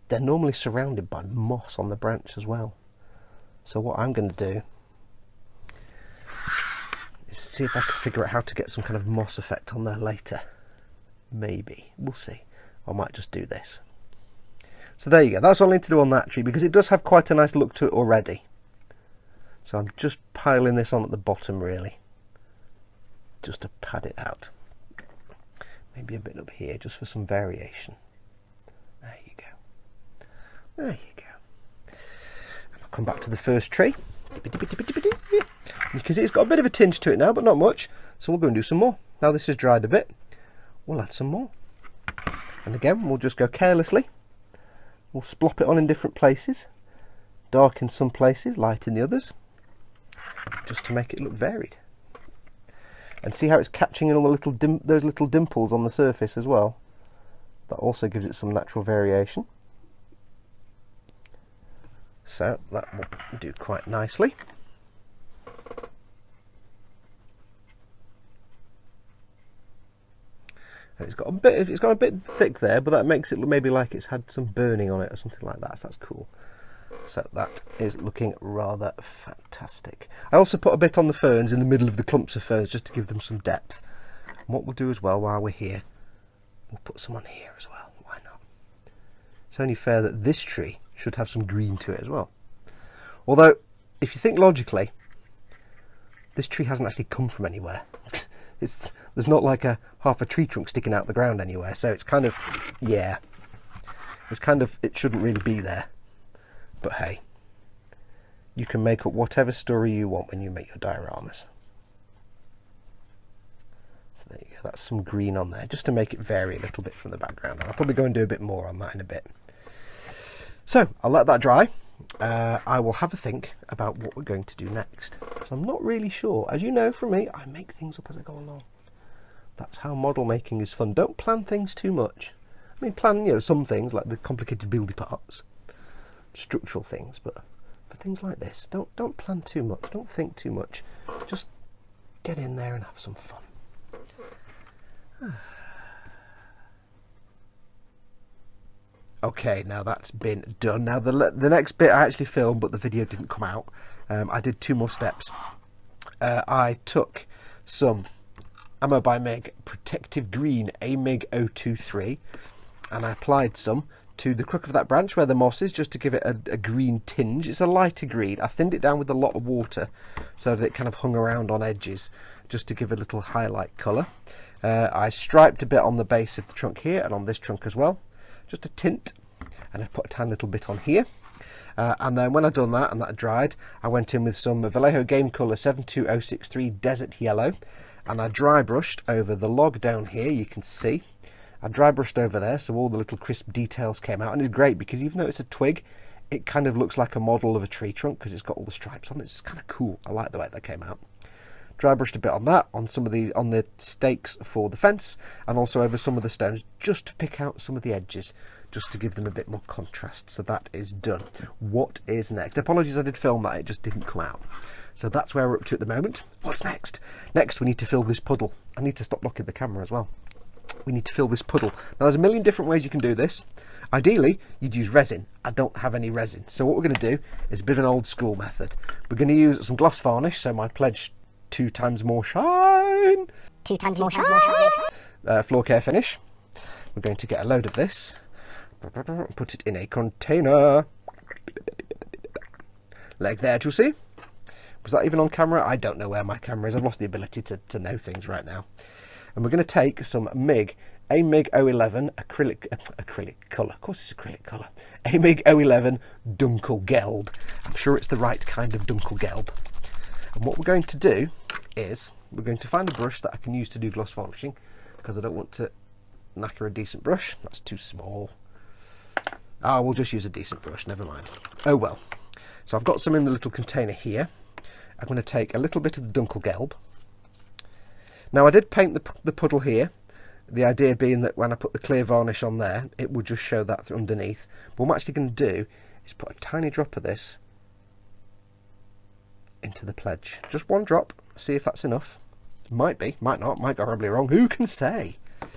they're normally surrounded by moss on the branch as well. So what I'm going to do is see if I can figure out how to get some kind of moss effect on there later. Maybe, we'll see. I might just do this. So there you go, that's all I need to do on that tree, because it does have quite a nice look to it already. So I'm just piling this on at the bottom really. just to pad it out. Maybe a bit up here, just for some variation. There you go. There you go. And I'll come back to the first tree. You can see it's got a bit of a tinge to it now, but not much. So we'll go and do some more. Now this has dried a bit, we'll add some more. And again, we'll just go carelessly. We'll splop it on in different places. Dark in some places, light in the others. Just to make it look varied. And see how it's catching in all the those little dimples on the surface as well. That also gives it some natural variation. So that will do quite nicely. And it's got a bit thick there, but that makes it look maybe like it's had some burning on it or something like that. So that's cool. So that is looking rather fantastic. I also put a bit on the ferns in the middle of the clumps of ferns just to give them some depth. And what we'll do as well while we're here, we'll put some on here as well. Why not? It's only fair that this tree should have some green to it as well. Although, if you think logically, this tree hasn't actually come from anywhere. There's not like half a tree trunk sticking out the ground anywhere. So it's kind of, yeah, it shouldn't really be there. But hey, you can make up whatever story you want when you make your dioramas. So there you go, that's some green on there, just to make it vary a little bit from the background. And I'll probably go and do a bit more on that in a bit. So I'll let that dry. I will have a think about what we're going to do next. So I'm not really sure. As you know from me, I make things up as I go along. That's how model making is fun. Don't plan things too much. I mean, plan, you know, some things like the complicated buildy parts, structural things, but for things like this, don't plan too much, don't think too much, just get in there and have some fun. Okay, now that's been done. Now the next bit I actually filmed, but the video didn't come out. I did 2 more steps. I took some Ammo by Mig Protective Green AML-90 and I applied some to the crook of that branch where the moss is, just to give it a green tinge. It's a lighter green. I thinned it down with a lot of water so that it kind of hung around on edges, just to give a little highlight colour. I striped a bit on the base of the trunk here and on this trunk as well, just a tint, and I put a tiny little bit on here. And then when I'd done that and that dried, I went in with some Vallejo Game Colour 72063 Desert Yellow, and I dry brushed over the log down here. You can see I dry brushed over there, so all the little crisp details came out, and it's great because even though it's a twig, it kind of looks like a model of a tree trunk because it's got all the stripes on it. It's just kind of cool. I like the way that came out. Dry brushed a bit on that, on the stakes for the fence, and also over some of the stones, just to pick out some of the edges, just to give them a bit more contrast. So that is done. What is next? Apologies, I did film that, it just didn't come out. So that's where we're up to at the moment. What's next? Next we need to fill this puddle. I need to stop locking the camera as well. We need to fill this puddle. Now there's a million different ways you can do this. Ideally you'd use resin. I don't have any resin, so what we're going to do is a bit of an old school method. We're going to use some gloss varnish, so my pledge 2 times more shine. 2 times more shine. Floor care finish. We're going to get a load of this, put it in a container like that. You see? Was that even on camera? I don't know where my camera is. I've lost the ability to know things right now. And we're going to take some MIG, AML-90 acrylic colour. Of course it's acrylic colour. AML-90 Dunkelgelb. I'm sure it's the right kind of Dunkelgelb. And what we're going to do is we're going to find a brush that I can use to do gloss varnishing, because I don't want to knacker a decent brush. That's too small. Ah, we'll just use a decent brush, never mind. Oh well. So I've got some in the little container here. I'm going to take a little bit of the Dunkelgelb. Now I did paint the puddle here, the idea being that when I put the clear varnish on there, it would just show that underneath. But what I'm actually going to do is put a tiny drop of this into the pledge. Just 1 drop, see if that's enough. Might be, might not, might go horribly wrong, who can say? I'm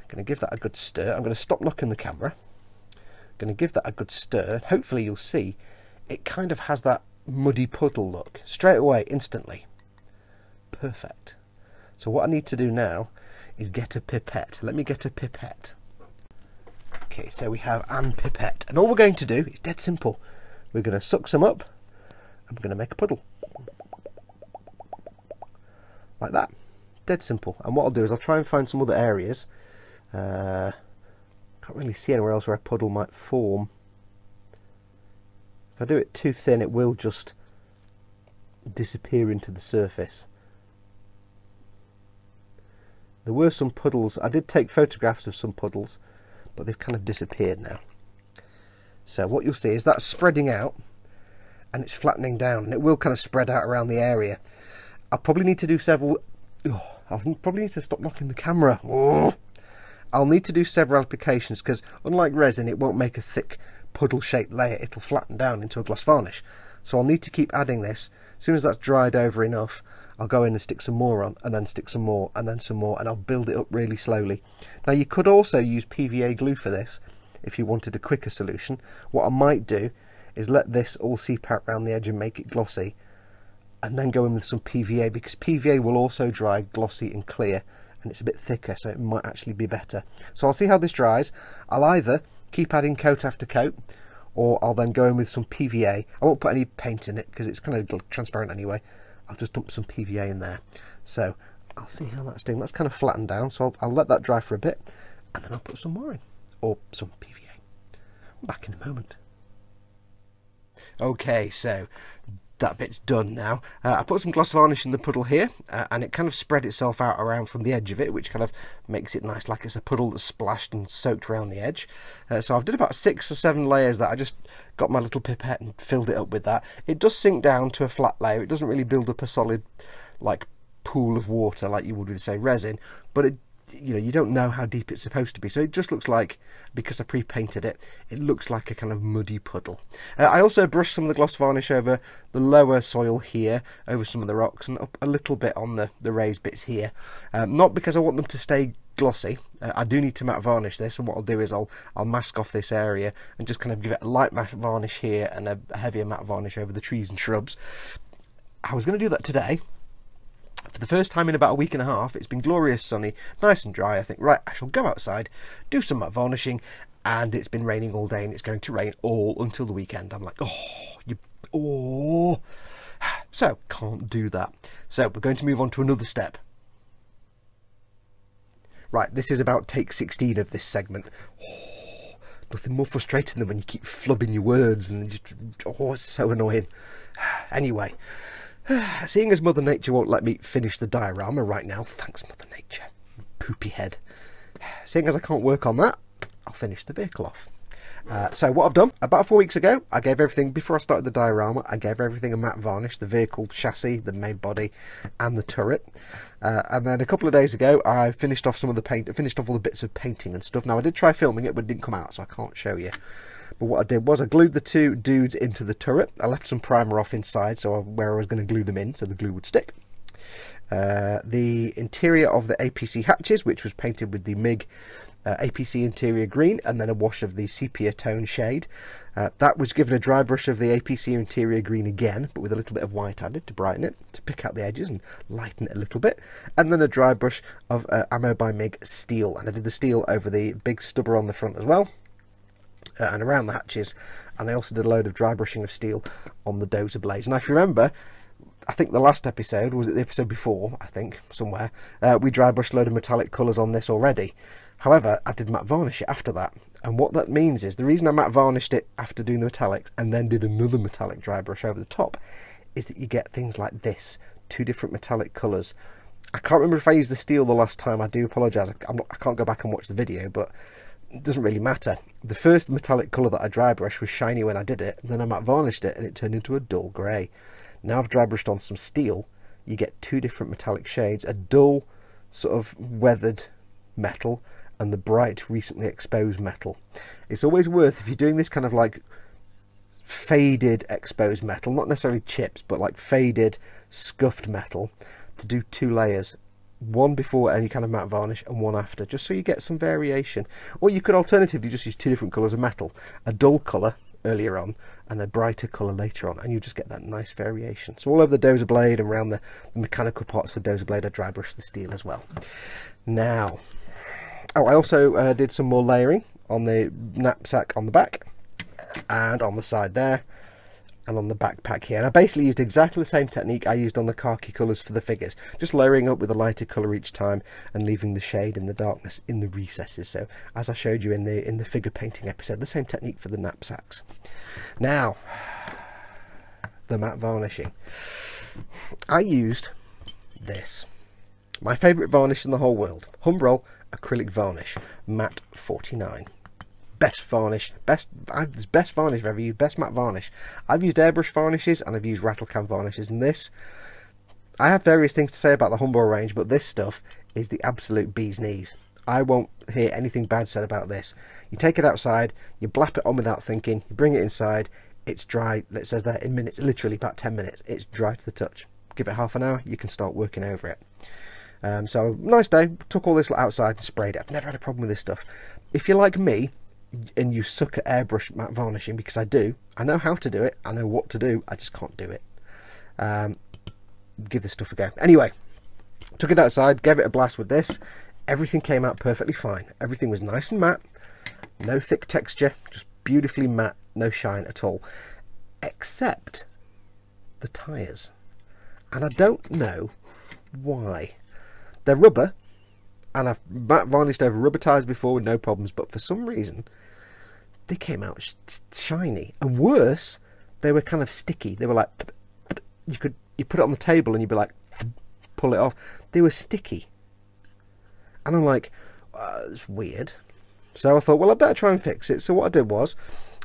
going to give that a good stir. I'm going to stop knocking the camera. I'm going to give that a good stir. Hopefully you'll see it kind of has that muddy puddle look straight away, instantly. Perfect. So what I need to do now is get a pipette. Let me get a pipette. Okay, so we have an pipette, and all we're going to do is dead simple. We're going to suck some up and we're going to make a puddle like that. dead simple. And what I'll do is I'll try and find some other areas. Can't really see anywhere else where a puddle might form. If I do it too thin, it will just disappear into the surface. There were some puddles. I did take photographs of some puddles, but they've kind of disappeared now. So what you'll see is that's spreading out and it's flattening down, and it will kind of spread out around the area. I'll probably need to do several... I'll probably need to stop knocking the camera. I'll need to do several applications because unlike resin, it won't make a thick puddle shaped layer. It'll flatten down into a gloss varnish. So I'll need to keep adding this. As soon as that's dried over enough, I'll go in and stick some more on, and then stick some more, and then some more, and I'll build it up really slowly. Now you could also use PVA glue for this if you wanted a quicker solution. What I might do is let this all seep out around the edge and make it glossy, and then go in with some PVA, because PVA will also dry glossy and clear, and it's a bit thicker, so it might actually be better. So I'll see how this dries. I'll either keep adding coat after coat, or I'll then go in with some PVA. I won't put any paint in it because it's kind of transparent anyway. I'll just dump some PVA in there. So I'll see how that's doing. That's kind of flattened down, so I'll let that dry for a bit, and then I'll put some more in, or some PVA. I'm back in a moment. Okay, so that bit's done now. I put some gloss varnish in the puddle here, and it kind of spread itself out around from the edge of it, which kind of makes it nice, like it's a puddle that's splashed and soaked around the edge. So I've did about 6 or 7 layers that I just got my little pipette and filled it up with that. It does sink down to a flat layer. It doesn't really build up a solid like pool of water like you would with, say, resin, but it, you know, you don't know how deep it's supposed to be, so it just looks like, because I pre-painted it, it looks like a kind of muddy puddle. I also brushed some of the gloss varnish over the lower soil here, over some of the rocks, and up a little bit on the raised bits here, not because I want them to stay glossy. I do need to matte varnish this, and what I'll do is I'll mask off this area and just kind of give it a light matte varnish here and a heavier matte varnish over the trees and shrubs. I was going to do that today. For the first time in about a week and a half, it's been glorious sunny, nice and dry. I think, right, I shall go outside, do some matte varnishing, and it's been raining all day, and it's going to rain all until the weekend. I'm like, so can't do that. So we're going to move on to another step. Right, this is about take 16 of this segment. Nothing more frustrating than when you keep flubbing your words, and just, it's so annoying. Anyway. Seeing as Mother Nature won't let me finish the diorama right now, thanks Mother Nature, poopy head. Seeing as I can't work on that, I'll finish the vehicle off. So what I've done, about 4 weeks ago, I gave everything, before I started the diorama, I gave everything a matte varnish, the vehicle chassis, the main body, and the turret. And then a couple of days ago, I finished off some of the paint, finished off all the bits of painting and stuff. Now I did try filming it, but it didn't come out, so I can't show you. But what I did was I glued the 2 dudes into the turret. I left some primer off inside where I was going to glue them in, so the glue would stick. The interior of the APC hatches, which was painted with the MIG APC interior green, and then a wash of the sepia tone shade. That was given a dry brush of the APC interior green again, but with a little bit of white added to brighten it, to pick out the edges and lighten it a little bit. And then a dry brush of Ammo by MIG steel, and I did the steel over the big stubber on the front as well. And around the hatches, and I also did a load of dry brushing of steel on the dozer blades. And if you remember, I think the last episode, was it the episode before, I think, somewhere, we dry brushed a load of metallic colours on this already. However, I did matte varnish it after that, and what that means is, the reason I matte varnished it after doing the metallics, and then did another metallic dry brush over the top, is that you get things like this, 2 different metallic colours. I can't remember if I used the steel the last time, I do apologise, I can't go back and watch the video, but it doesn't really matter. The first metallic colour that I dry brushed was shiny when I did it, and then I matte varnished it and it turned into a dull grey. Now I've dry brushed on some steel, you get 2 different metallic shades, a dull sort of weathered metal and the bright recently exposed metal. It's always worth, if you're doing this kind of like faded exposed metal, not necessarily chips, but like faded scuffed metal, to do 2 layers. 1 before any kind of matte varnish and 1 after, just so you get some variation. Or you could alternatively just use 2 different colours of metal, a dull colour earlier on and a brighter colour later on, and you just get that nice variation. So all over the dozer blade and around the mechanical parts of the dozer blade, I dry brush the steel as well. Now, I also did some more layering on the knapsack on the back and on the side there. and on the backpack here. And I basically used exactly the same technique I used on the khaki colours for the figures, just layering up with a lighter colour each time and leaving the shade and the darkness in the recesses. So as I showed you in the figure painting episode, the same technique for the knapsacks. Now, the matte varnishing. I used this, my favourite varnish in the whole world, Humbrol acrylic varnish, matte 49. Best varnish, best varnish I've ever used, best matte varnish. I've used airbrush varnishes and I've used rattle can varnishes, and this, I have various things to say about the Humbrol range, but this stuff is the absolute bee's knees. I won't hear anything bad said about this. You take it outside, you blap it on without thinking, you bring it inside, it's dry, it says there in minutes, literally about 10 minutes, it's dry to the touch. Give it half an hour, you can start working over it. So, nice day, took all this outside and sprayed it. I've never had a problem with this stuff. If you're like me, and you suck at airbrush matte varnishing, because I do, I know how to do it, I know what to do, I just can't do it. Give this stuff a go. Anyway, took it outside, gave it a blast with this, everything came out perfectly fine. Everything was nice and matte, no thick texture, just beautifully matte, no shine at all, except the tyres. And I don't know why. They're rubber, and I've matte varnished over rubber tyres before with no problems, but for some reason they came out shiny, and worse, they were kind of sticky. They were like, you put it on the table and you'd be like, pull it off. They were sticky, and I'm like, it's weird. So I thought, well, I better try and fix it. So what I did was,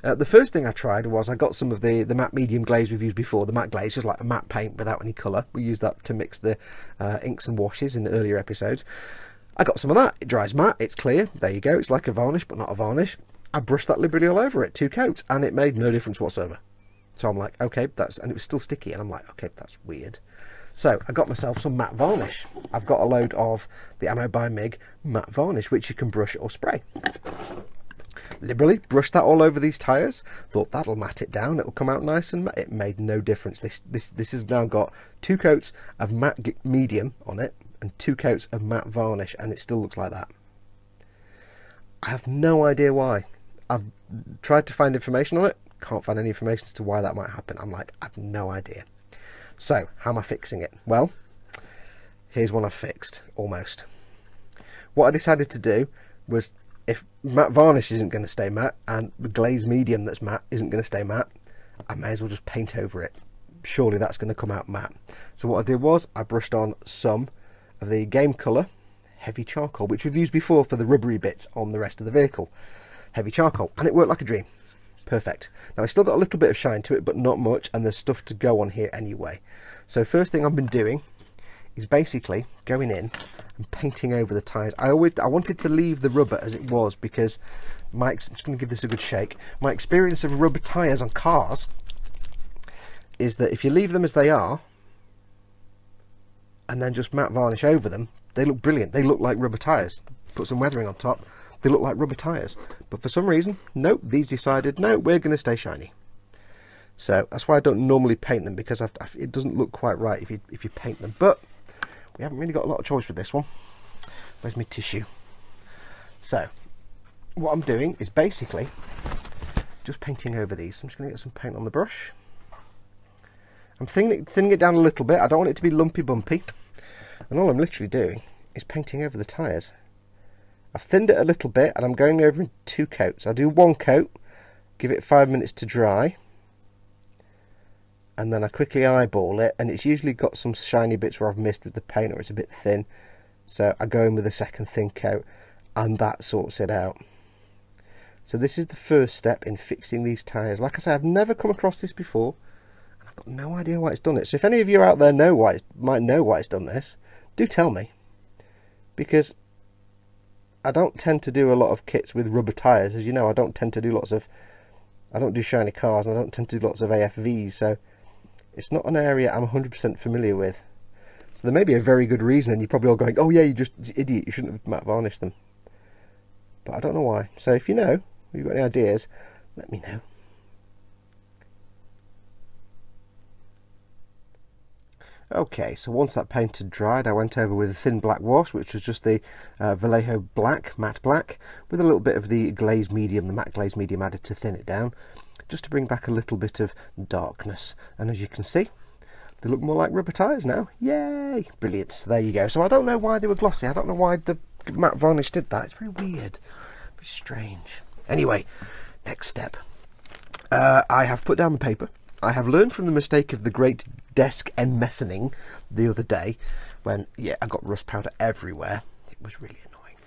the first thing I tried was I got some of the matte medium glaze we've used before, the matte glaze, just like a matte paint without any colour. We used that to mix the inks and washes in the earlier episodes. I got some of that. It dries matte, it's clear, there you go, it's like a varnish but not a varnish. I brushed that liberally all over it, 2 coats, and it made no difference whatsoever. So I'm like, okay, and it was still sticky, and I'm like, okay, that's weird. So I got myself some matte varnish. I've got a load of the Ammo by Mig matte varnish, which you can brush or spray. Liberally brushed that all over these tyres, thought that'll matte it down, it'll come out nice and matte. It made no difference. This has now got 2 coats of matte medium on it, and 2 coats of matte varnish, and it still looks like that. I have no idea why. I've tried to find information on it, can't find any information as to why that might happen. I'm like, I have no idea. So, how am I fixing it? Well, here's one I've fixed, almost. What I decided to do was, if matte varnish isn't going to stay matte, and the glaze medium that's matte isn't going to stay matte, I may as well just paint over it. Surely that's going to come out matte. So what I did was, I brushed on some of the Game Colour Heavy Charcoal, which we've used before for the rubbery bits on the rest of the vehicle. Heavy Charcoal, and it worked like a dream. Perfect. Now, I still got a little bit of shine to it, but not much, and there's stuff to go on here anyway. So first thing I've been doing is basically going in and painting over the tyres. I wanted to leave the rubber as it was, because I'm just going to give this a good shake. My experience of rubber tyres on cars is that if you leave them as they are and then just matte varnish over them, they look brilliant. They look like rubber tyres. Put some weathering on top, they look like rubber tyres. But for some reason, nope, these decided, no, we're going to stay shiny. So that's why I don't normally paint them, because it doesn't look quite right if you paint them. But we haven't really got a lot of choice with this one. Where's my tissue? So what I'm doing is basically just painting over these. I'm just going to get some paint on the brush. I'm thinning it down a little bit. I don't want it to be lumpy bumpy. And all I'm literally doing is painting over the tyres. I've thinned it a little bit, and I'm going over in 2 coats. I'll do 1 coat, give it 5 minutes to dry, and then I quickly eyeball it, and it's usually got some shiny bits where I've missed with the paint, or it's a bit thin. So I go in with a second thin coat, and that sorts it out. So this is the first step in fixing these tyres. Like I say, I've never come across this before, and I've got no idea why it's done it. So if any of you out there might know why it's done this, do tell me, because I don't tend to do a lot of kits with rubber tyres. As you know, I don't tend to do I don't do shiny cars, and I don't tend to do lots of AFVs, so it's not an area I'm 100% familiar with. So there may be a very good reason, and you're probably all going, oh yeah, you're just an idiot, you shouldn't have matte varnished them. But I don't know why. So if you know, if you've got any ideas, let me know. Okay, so once that paint had dried, I went over with a thin black wash, which was just the Vallejo black, matte black, with a little bit of the glaze medium, the matte glaze medium added to thin it down. just to bring back a little bit of darkness. And as you can see, they look more like rubber tyres now. Yay! Brilliant. So there you go. So I don't know why they were glossy. I don't know why the matte varnish did that. It's very weird. Very strange. Anyway, next step. I have put down the paper. I have learned from the mistake of the great desk enmessening the other day when, yeah, I got rust powder everywhere. It was really annoying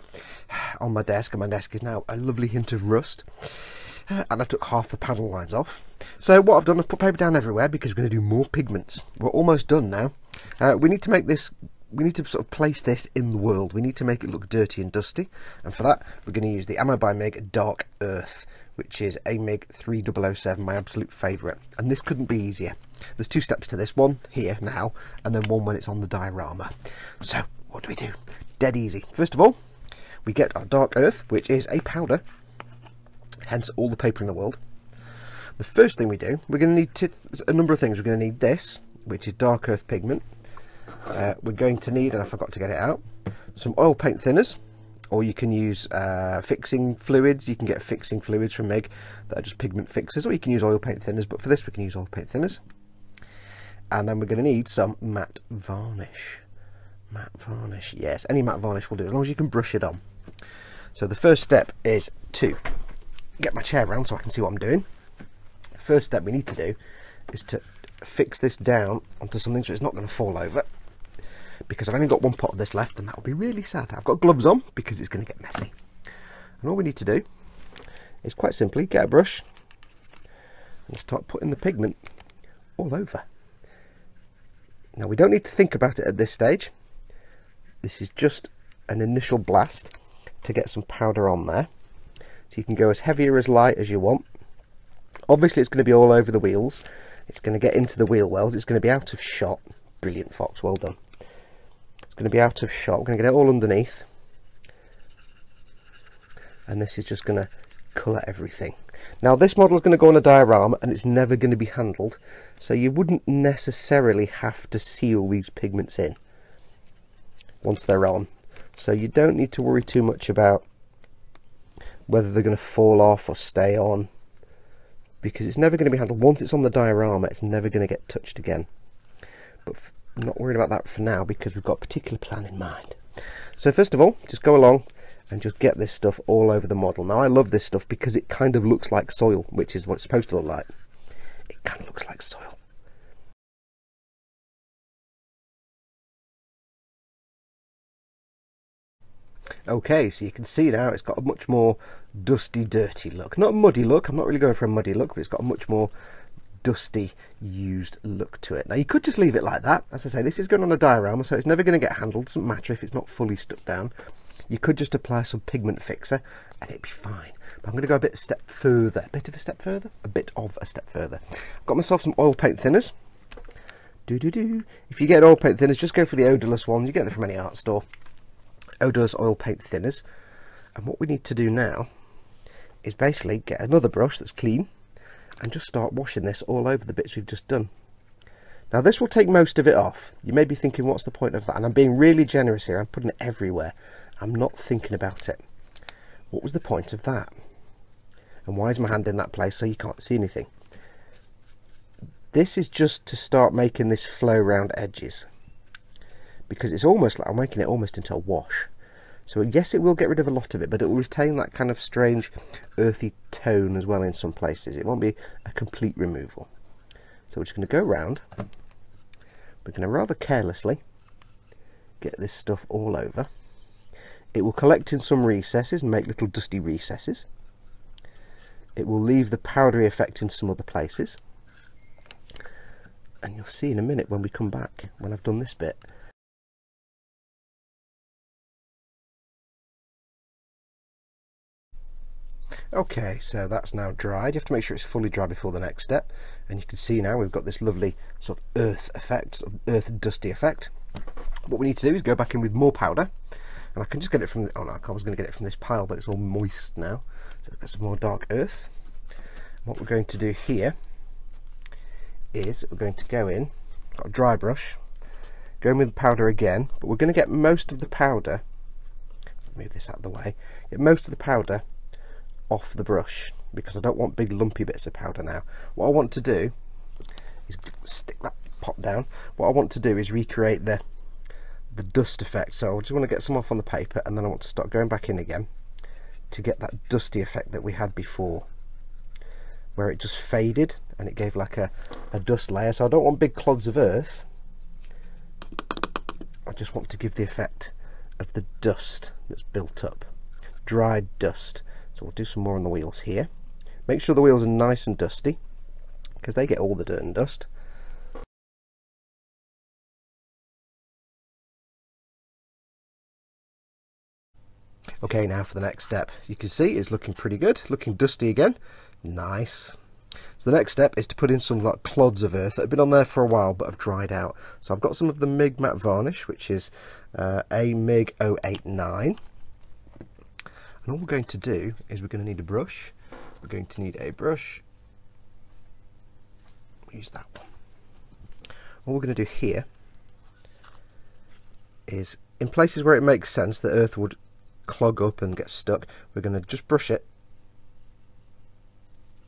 on my desk, and my desk is now a lovely hint of rust. And I took half the panel lines off. So what I've done, I've put paper down everywhere because we're going to do more pigments. We're almost done now. We need to make this, we need to sort of place this in the world. We need to make it look dirty and dusty. And for that, we're going to use the Ammo by MIG Dark Earth, which is a MIG 3007, my absolute favourite. And this couldn't be easier. There's two steps to this, one here now, and then one when it's on the diorama. So what do? Dead easy. First of all, we get our Dark Earth, which is a powder, hence all the paper in the world. The first thing we do, we're going to need a number of things. We're going to need this, which is Dark Earth pigment. We're going to need, and I forgot to get it out, some oil paint thinners, or you can use fixing fluids. You can get fixing fluids from MIG that are just pigment fixers, or you can use oil paint thinners, but for this we can use oil paint thinners. And then we're going to need some matte varnish. Matte varnish, yes, any matte varnish will do, as long as you can brush it on. So the first step is to get my chair around so I can see what I'm doing. First step we need to do is to fix this down onto something so it's not going to fall over, because I've only got one pot of this left and that will be really sad. I've got gloves on because it's going to get messy. And all we need to do is quite simply get a brush and start putting the pigment all over. Now we don't need to think about it at this stage. This is just an initial blast to get some powder on there. So you can go as heavy or as light as you want. Obviously it's going to be all over the wheels. It's going to get into the wheel wells. It's going to be out of shot. Brilliant, Fox, well done. It's going to be out of shot. We're going to get it all underneath. And this is just going to colour everything. Now this model is going to go on a diorama and it's never going to be handled. So you wouldn't necessarily have to seal these pigments in once they're on. So you don't need to worry too much about whether they're going to fall off or stay on, because it's never going to be handled. Once it's on the diorama, it's never going to get touched again. But I'm not worried about that for now because we've got a particular plan in mind. So first of all, just go along and just get this stuff all over the model. Now I love this stuff because it kind of looks like soil, which is what it's supposed to look like. It kind of looks like soil. Okay, so you can see now it's got a much more dusty, dirty look. Not a muddy look, I'm not really going for a muddy look, but it's got a much more dusty, used look to it. Now you could just leave it like that. As I say, this is going on a diorama, so it's never going to get handled. It doesn't matter if it's not fully stuck down. You could just apply some pigment fixer and it'd be fine. But I'm going to go a bit of a step further. A bit of a step further? A bit of a step further. I've got myself some oil paint thinners. If you get oil paint thinners, just go for the odourless ones. You get them from any art store. Odourless oil paint thinners. And what we need to do now is basically get another brush that's clean and just start washing this all over the bits we've just done. Now this will take most of it off. You may be thinking, what's the point of that? And I'm being really generous here. I'm putting it everywhere. I'm not thinking about it. What was the point of that? And why is my hand in that place so you can't see anything? This is just to start making this flow around edges, because it's almost like I'm making it almost into a wash. So yes, it will get rid of a lot of it, but it will retain that kind of strange earthy tone as well in some places. It won't be a complete removal. So we're just going to go around. We're going to rather carelessly get this stuff all over. It will collect in some recesses and make little dusty recesses. It will leave the powdery effect in some other places. And you'll see in a minute when we come back, when I've done this bit. Okay, so that's now dried. You have to make sure it's fully dry before the next step. And you can see now we've got this lovely sort of earth effect, sort of earth dusty effect. What we need to do is go back in with more powder. And I can just get it from the, oh no, I was going to get it from this pile, but it's all moist now. So I've got some more dark earth. What we're going to do here is we're going to go in, got a dry brush, go in with the powder again, but we're going to get most of the powder, move this out of the way, get most of the powder off the brush. because I don't want big lumpy bits of powder now. What I want to do is stick that pot down. What I want to do is recreate the dust effect. So I just want to get some off on the paper, and then I want to start going back in again to get that dusty effect that we had before, where it just faded and it gave like a dust layer. So I don't want big clods of earth, I just want to give the effect of the dust that's built up, dried dust. So we'll do some more on the wheels here. Make sure the wheels are nice and dusty, because they get all the dirt and dust. Okay, now for the next step. You can see it's looking pretty good, looking dusty again. Nice. So the next step is to put in some like clods of earth that have been on there for a while but have dried out. So I've got some of the MIG matte varnish, which is AML-90. And all we're going to do is we're going to need a brush. We're going to need a brush. Use that one. What we're going to do here is, in places where it makes sense that earth would clog up and get stuck, we're going to just brush it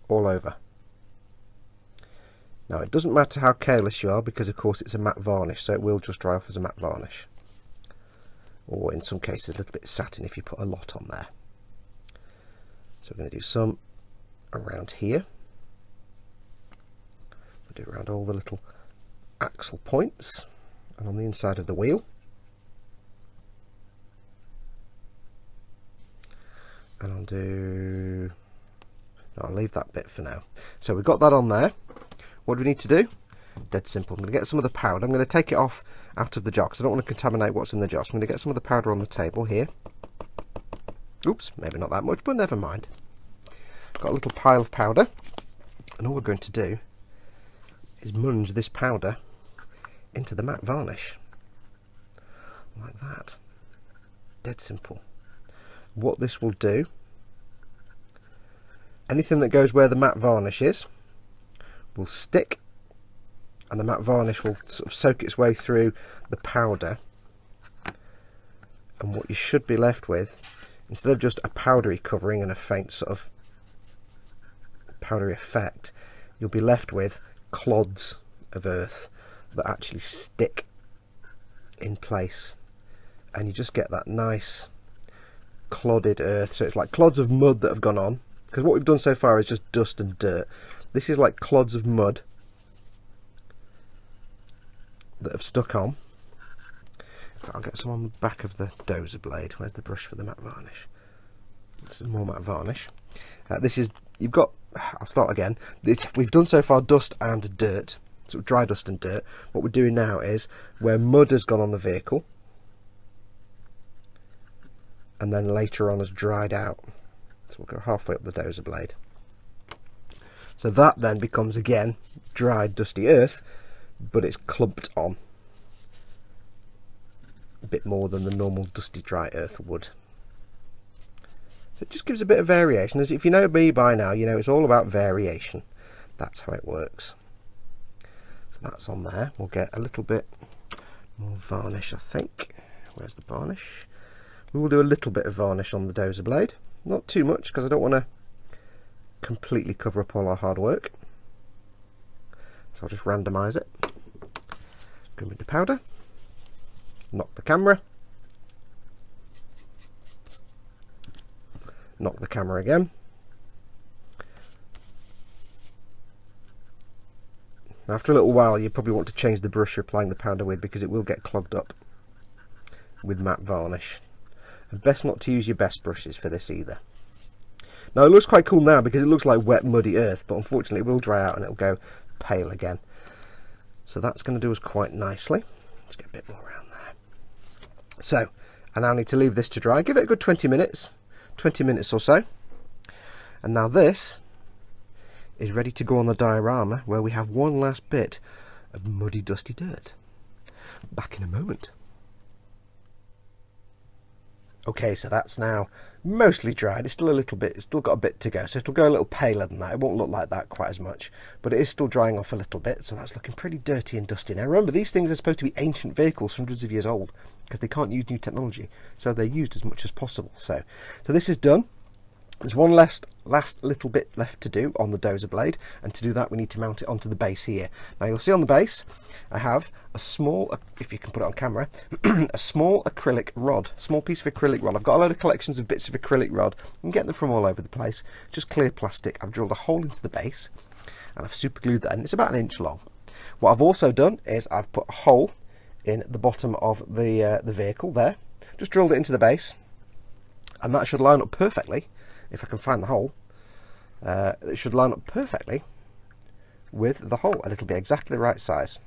all over. Now it doesn't matter how careless you are, because of course it's a matte varnish, so it will just dry off as a matte varnish, or in some cases a little bit satin if you put a lot on there. So we're going to do some around here. We'll do around all the little axle points and on the inside of the wheel. And I'll leave that bit for now. So we've got that on there. What do we need to do? Dead simple. I'm going to get some of the powder. I'm going to take it off out of the jar because I don't want to contaminate what's in the jar. So I'm going to get some of the powder on the table here. Oops, maybe not that much, but never mind. Got a little pile of powder, and all we're going to do is munge this powder into the matte varnish. Like that. Dead simple. What this will do, anything that goes where the matte varnish is will stick, and the matte varnish will sort of soak its way through the powder, and what you should be left with, instead of just a powdery covering and a faint sort of powdery effect, you'll be left with clods of earth that actually stick in place, and you just get that nice clodded earth. So it's like clods of mud that have gone on, because what we've done so far is just dust and dirt. This is like clods of mud that have stuck on. In fact, I'll get some on the back of the dozer blade. Where's the brush for the matte varnish? This is more matte varnish. This is, you've got, I'll start again. We've done so far dust and dirt, sort of dry dust and dirt. What we're doing now is where mud has gone on the vehicle, and then later on has dried out. So we'll go halfway up the dozer blade. So that then becomes again dried dusty earth, but it's clumped on a bit more than the normal dusty dry earth would. So it just gives a bit of variation. As if you know me by now, you know it's all about variation. That's how it works. So that's on there. We'll get a little bit more varnish, I think. Where's the varnish? We will do a little bit of varnish on the dozer blade. Not too much, because I don't want to completely cover up all our hard work. So I'll just randomise it. Go with the powder. Knock the camera. Knock the camera again. Now after a little while you probably want to change the brush you're applying the powder with, because it will get clogged up with matte varnish. And best not to use your best brushes for this either. Now it looks quite cool now because it looks like wet muddy earth, but unfortunately it will dry out and it'll go pale again. So that's going to do us quite nicely. Let's get a bit more around there. So I now need to leave this to dry. Give it a good 20 minutes or so. And now this is ready to go on the diorama, where we have one last bit of muddy dusty dirt. Back in a moment. Okay, so that's now mostly dried. It's still a little bit, it's still got a bit to go, so it'll go a little paler than that. It won't look like that quite as much, but it is still drying off a little bit, so that's looking pretty dirty and dusty. Now remember, these things are supposed to be ancient vehicles, hundreds of years old, because they can't use new technology, so they're used as much as possible. So this is done. There's one last little bit left to do on the dozer blade, and to do that we need to mount it onto the base here. Now you'll see on the base I have a small, if you can put it on camera, a small acrylic rod, small piece of acrylic rod. I've got a load of collections of bits of acrylic rod. You can get them from all over the place, just clear plastic. I've drilled a hole into the base and I've super glued that in. It's about 1 inch long. What I've also done is I've put a hole in the bottom of the vehicle there, just drilled it into the base, and that should line up perfectly. If I can find the hole, it should line up perfectly with the hole, and it'll be exactly the right size.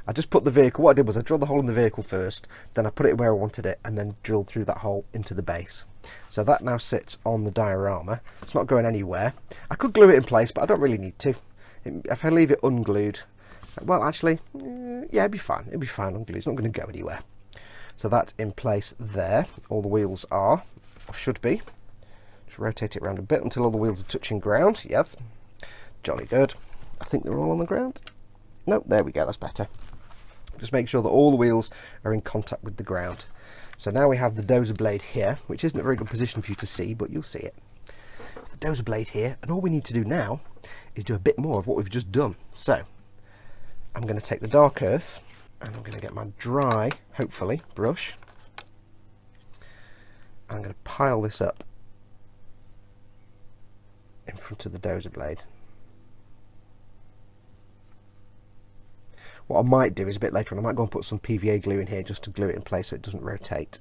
I just put the vehicle, what I did was I drilled the hole in the vehicle first, then I put it where I wanted it, and then drilled through that hole into the base. So that now sits on the diorama. It's not going anywhere. I could glue it in place, but I don't really need to. If I leave it unglued, well actually, yeah, it'd be fine. It'd be fine unglued. It's not going to go anywhere. So that's in place there. All the wheels are, or should be. Rotate it around a bit until all the wheels are touching ground. Yes, jolly good. I think they're all on the ground. No, there we go, that's better. Just make sure that all the wheels are in contact with the ground. So now we have the dozer blade here, which isn't a very good position for you to see, but you'll see it. The dozer blade here, and all we need to do now is do a bit more of what we've just done. So I'm going to take the dark earth and I'm going to get my dry, hopefully, brush. I'm going to pile this up in front of the dozer blade. What I might do is a bit later on, I might go and put some PVA glue in here just to glue it in place so it doesn't rotate.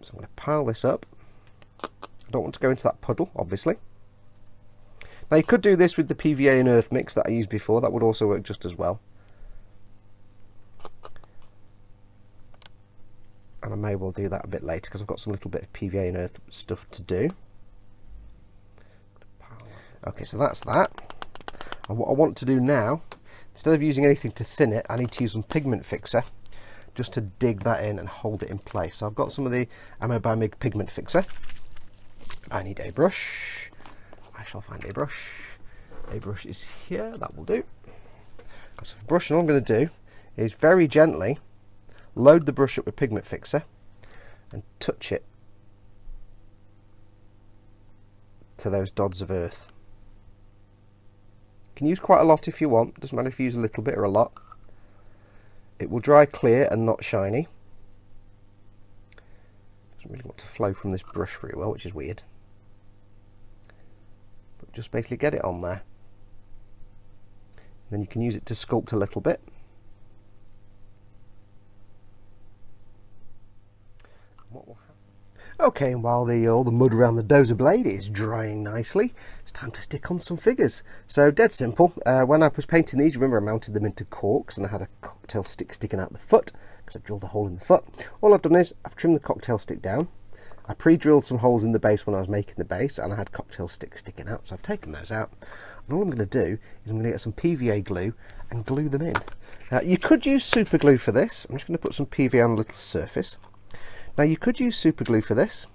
So I'm going to pile this up. I don't want to go into that puddle, obviously. Now you could do this with the PVA and earth mix that I used before, that would also work just as well. And I may well do that a bit later because I've got some little bit of PVA and earth stuff to do. Okay, so that's that. And what I want to do now, instead of using anything to thin it, I need to use some pigment fixer just to dig that in and hold it in place. So I've got some of the Ammo by Mig pigment fixer. I need a brush. I shall find a brush. A brush is here, that will do. Got some brush, and all I'm going to do is very gently load the brush up with pigment fixer and touch it to those dots of earth. You can use quite a lot if you want, doesn't matter if you use a little bit or a lot. It will dry clear and not shiny. Doesn't really want to flow from this brush very well, which is weird. But just basically get it on there. Then you can use it to sculpt a little bit. What will happen? Okay, and while all the mud around the dozer blade is drying nicely, it's time to stick on some figures. So dead simple. When I was painting these, remember I mounted them into corks and I had a cocktail stick sticking out the foot because I drilled a hole in the foot. All I've done is I've trimmed the cocktail stick down. I pre-drilled some holes in the base when I was making the base, and I had cocktail sticks sticking out, so I've taken those out. And all I'm going to do is I'm going to get some PVA glue and glue them in. You could use super glue for this. I'm just going to put some PVA on a little surface. Now you could use super glue for this,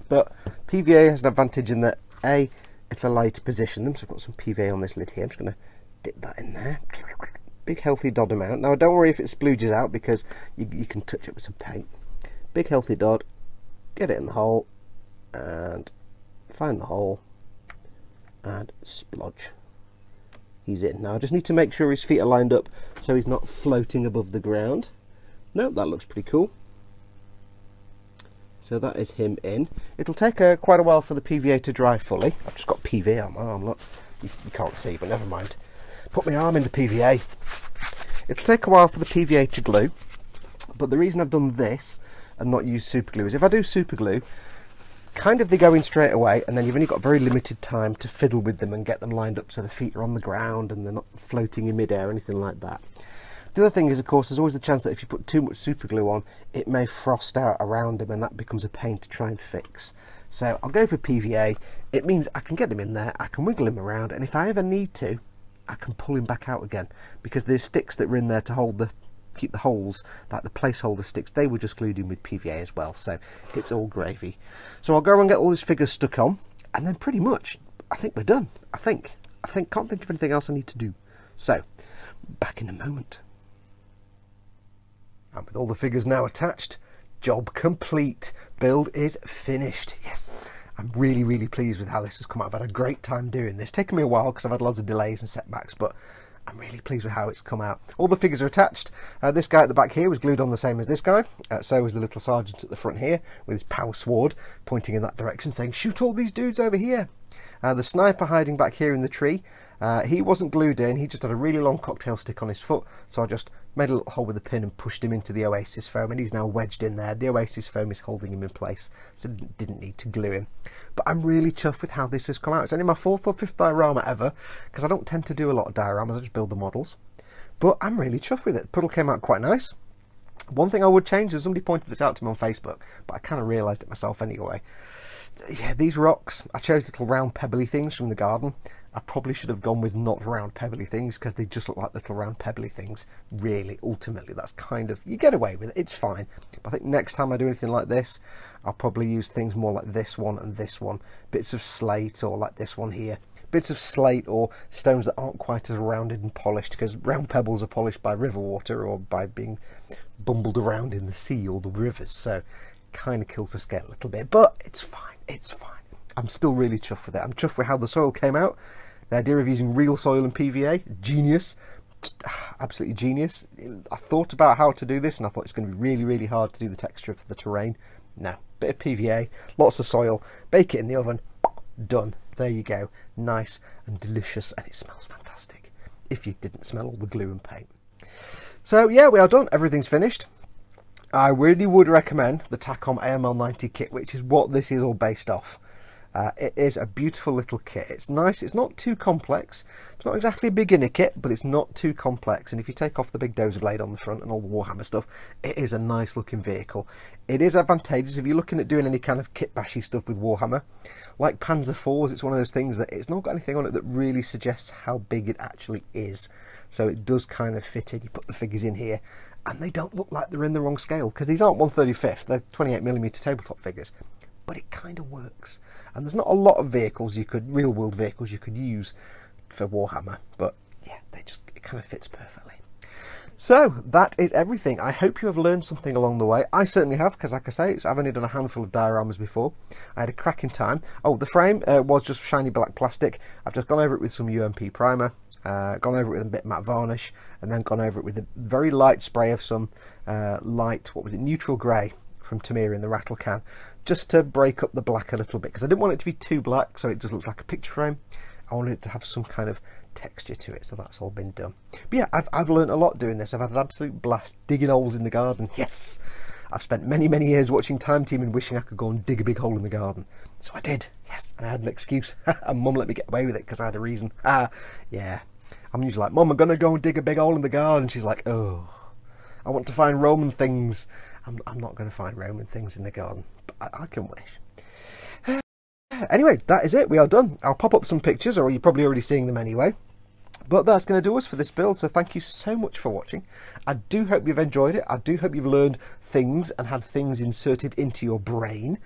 but PVA has an advantage in that A, it'll allow you to position them. So I've got some PVA on this lid here. I'm just going to dip that in there. Big healthy dod amount. Now don't worry if it splooges out because you can touch it with some paint. Big healthy dod. Get it in the hole and find the hole and splodge. He's in. Now I just need to make sure his feet are lined up so he's not floating above the ground. Nope, that looks pretty cool. So that is him in. It'll take quite a while for the PVA to dry fully. I've just got PVA on my arm, look. You can't see, but never mind. Put my arm in the PVA. It'll take a while for the PVA to glue, but the reason I've done this and not use super glue is if I do super glue, kind of they go in straight away, and then you've only got very limited time to fiddle with them and get them lined up so the feet are on the ground and they're not floating in midair or anything like that. The other thing is, of course, there's always the chance that if you put too much super glue on, it may frost out around them, and that becomes a pain to try and fix. So I'll go for PVA. It means I can get them in there, I can wiggle him around, and if I ever need to, I can pull him back out again, because the sticks that were in there to hold keep the holes, like the placeholder sticks, they were just glued in with PVA as well, so it's all gravy. So I'll go and get all these figures stuck on, and then pretty much I think we're done. I think can't think of anything else I need to do. So back in a moment. And with all the figures now attached, job complete. Build is finished. Yes, I'm really, really pleased with how this has come out. I've had a great time doing this. It's taken me a while because I've had lots of delays and setbacks, but I'm really pleased with how it's come out. All the figures are attached. This guy at the back here was glued on the same as this guy. So was the little sergeant at the front here with his power sword pointing in that direction saying, shoot all these dudes over here. The sniper hiding back here in the tree, he wasn't glued in, he just had a really long cocktail stick on his foot, so I just made a little hole with a pin and pushed him into the Oasis foam, and he's now wedged in there. The Oasis foam is holding him in place, so didn't need to glue him. But I'm really chuffed with how this has come out. It's only my 4th or 5th diorama ever, because I don't tend to do a lot of dioramas, I just build the models. But I'm really chuffed with it. The puddle came out quite nice. One thing I would change is somebody pointed this out to me on Facebook, but I kind of realised it myself anyway. Yeah, these rocks, I chose little round pebbly things from the garden. I probably should have gone with not round pebbly things because they just look like little round pebbly things. Really, ultimately, that's kind of, you get away with it, it's fine. But I think next time I do anything like this, I'll probably use things more like this one and this one. Bits of slate, or like this one here. Bits of slate or stones that aren't quite as rounded and polished, because round pebbles are polished by river water or by being bumbled around in the sea or the rivers. So kind of kills the scale a little bit, but it's fine, it's fine. I'm still really chuffed with it. I'm chuffed with how the soil came out. The idea of using real soil and PVA, genius, just, absolutely genius. I thought about how to do this and I thought it's going to be really, really hard to do the texture of the terrain. No, bit of PVA, lots of soil, bake it in the oven, done. There you go, nice and delicious, and it smells fantastic, if you didn't smell all the glue and paint. So yeah, we are done, everything's finished. I really would recommend the Takom AML-90 kit, which is what this is all based off. It is a beautiful little kit. It's nice, it's not too complex. It's not exactly a beginner kit, but it's not too complex. And if you take off the big dozer blade on the front and all the Warhammer stuff, it is a nice looking vehicle. It is advantageous if you're looking at doing any kind of kitbashy stuff with Warhammer. Like Panzer IVs, it's one of those things that it's not got anything on it that really suggests how big it actually is. So it does kind of fit in. You put the figures in here, and they don't look like they're in the wrong scale, because these aren't 1/35, they're 28mm tabletop figures. But it kind of works. And there's not a lot of vehicles real world vehicles you could use for Warhammer, but yeah, it kind of fits perfectly. So that is everything. I hope you have learned something along the way. I certainly have, because like I say, I've only done a handful of dioramas before. I had a cracking time. Oh, the frame was just shiny black plastic. I've just gone over it with some UMP primer, gone over it with a bit of matte varnish, and then gone over it with a very light spray of some light, neutral grey from Tamir in the rattle can, just to break up the black a little bit, because I didn't want it to be too black so it just looks like a picture frame. I wanted it to have some kind of texture to it, so that's all been done. But yeah, I've learned a lot doing this. I've had an absolute blast digging holes in the garden. Yes, I've spent many years watching Time Team and wishing I could go and dig a big hole in the garden, so I did. Yes, and I had an excuse and Mum let me get away with it because I had a reason. Yeah, I'm usually like, Mum, I'm gonna go and dig a big hole in the garden. She's like, oh, I want to find Roman things. I'm not going to find Roman things in the garden, but I can wish. Anyway, that is it. We are done. I'll pop up some pictures, or you're probably already seeing them anyway. But that's going to do us for this build, so thank you so much for watching. I do hope you've enjoyed it. I do hope you've learned things and had things inserted into your brain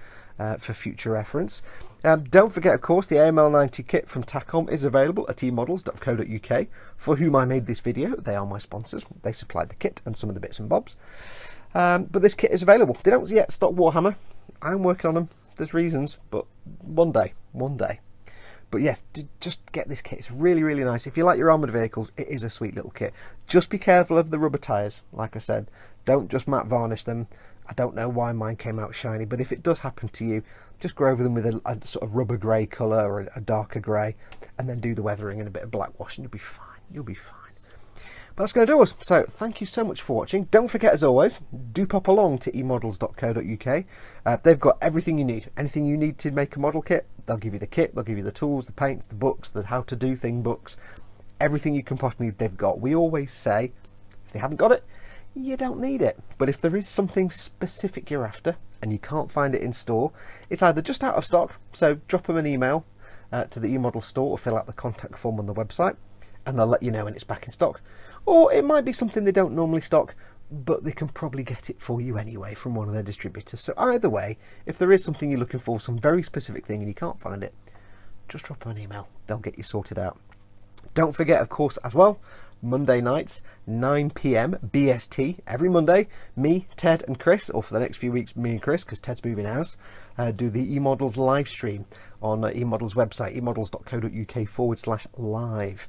for future reference. Don't forget, of course, the AML-90 kit from Takom is available at emodels.co.uk, for whom I made this video. They are my sponsors. They supplied the kit and some of the bits and bobs. But this kit is available. They don't yet stock Warhammer. I'm working on them. There's reasons, but one day. But yeah, just get this kit. It's really, really nice. If you like your armoured vehicles, it is a sweet little kit. Just be careful of the rubber tyres. Like I said, don't just matte varnish them. I don't know why mine came out shiny, but if it does happen to you, just go over them with a sort of rubber grey colour or a darker grey, and then do the weathering and a bit of black wash, and you'll be fine. You'll be fine. But that's going to do us. So thank you so much for watching. Don't forget, as always, do pop along to emodels.co.uk. They've got everything you need. Anything you need to make a model kit, they'll give you the kit, they'll give you the tools, the paints, the books, the how to do thing books. Everything you can possibly need, they've got. We always say, if they haven't got it, you don't need it. But if there is something specific you're after and you can't find it in store, it's either just out of stock, so drop them an email to the eModel store or fill out the contact form on the website, and they'll let you know when it's back in stock. Or it might be something they don't normally stock, but they can probably get it for you anyway from one of their distributors. So either way, if there is something you're looking for, some very specific thing, and you can't find it, just drop them an email. They'll get you sorted out. Don't forget, of course, as well, Monday nights, 9 p.m. BST, every Monday. Me, Ted and Chris, or for the next few weeks, me and Chris, because Ted's moving house, do the eModels live stream on eModels website, emodels.co.uk/live.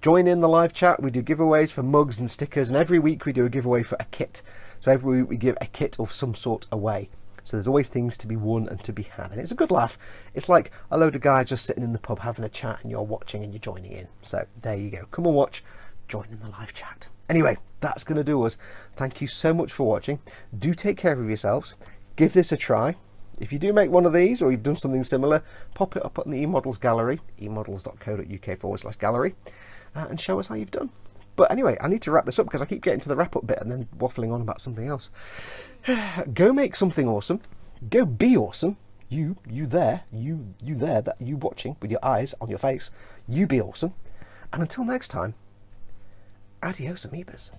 Join in the live chat. We do giveaways for mugs and stickers, and every week we do a giveaway for a kit. So every week we give a kit of some sort away. So there's always things to be won and to be had, and it's a good laugh. It's like a load of guys just sitting in the pub having a chat, and you're watching and you're joining in. So there you go. Come and watch, join in the live chat. Anyway, that's going to do us. Thank you so much for watching. Do take care of yourselves. Give this a try. If you do make one of these, or you've done something similar, pop it up on the eModels gallery, emodels.co.uk/gallery, and show us how you've done. But anyway, I need to wrap this up because I keep getting to the wrap-up bit and then waffling on about something else. Go make something awesome. Go be awesome. You there, that you watching with your eyes on your face. You be awesome. And until next time, adios, amoebas.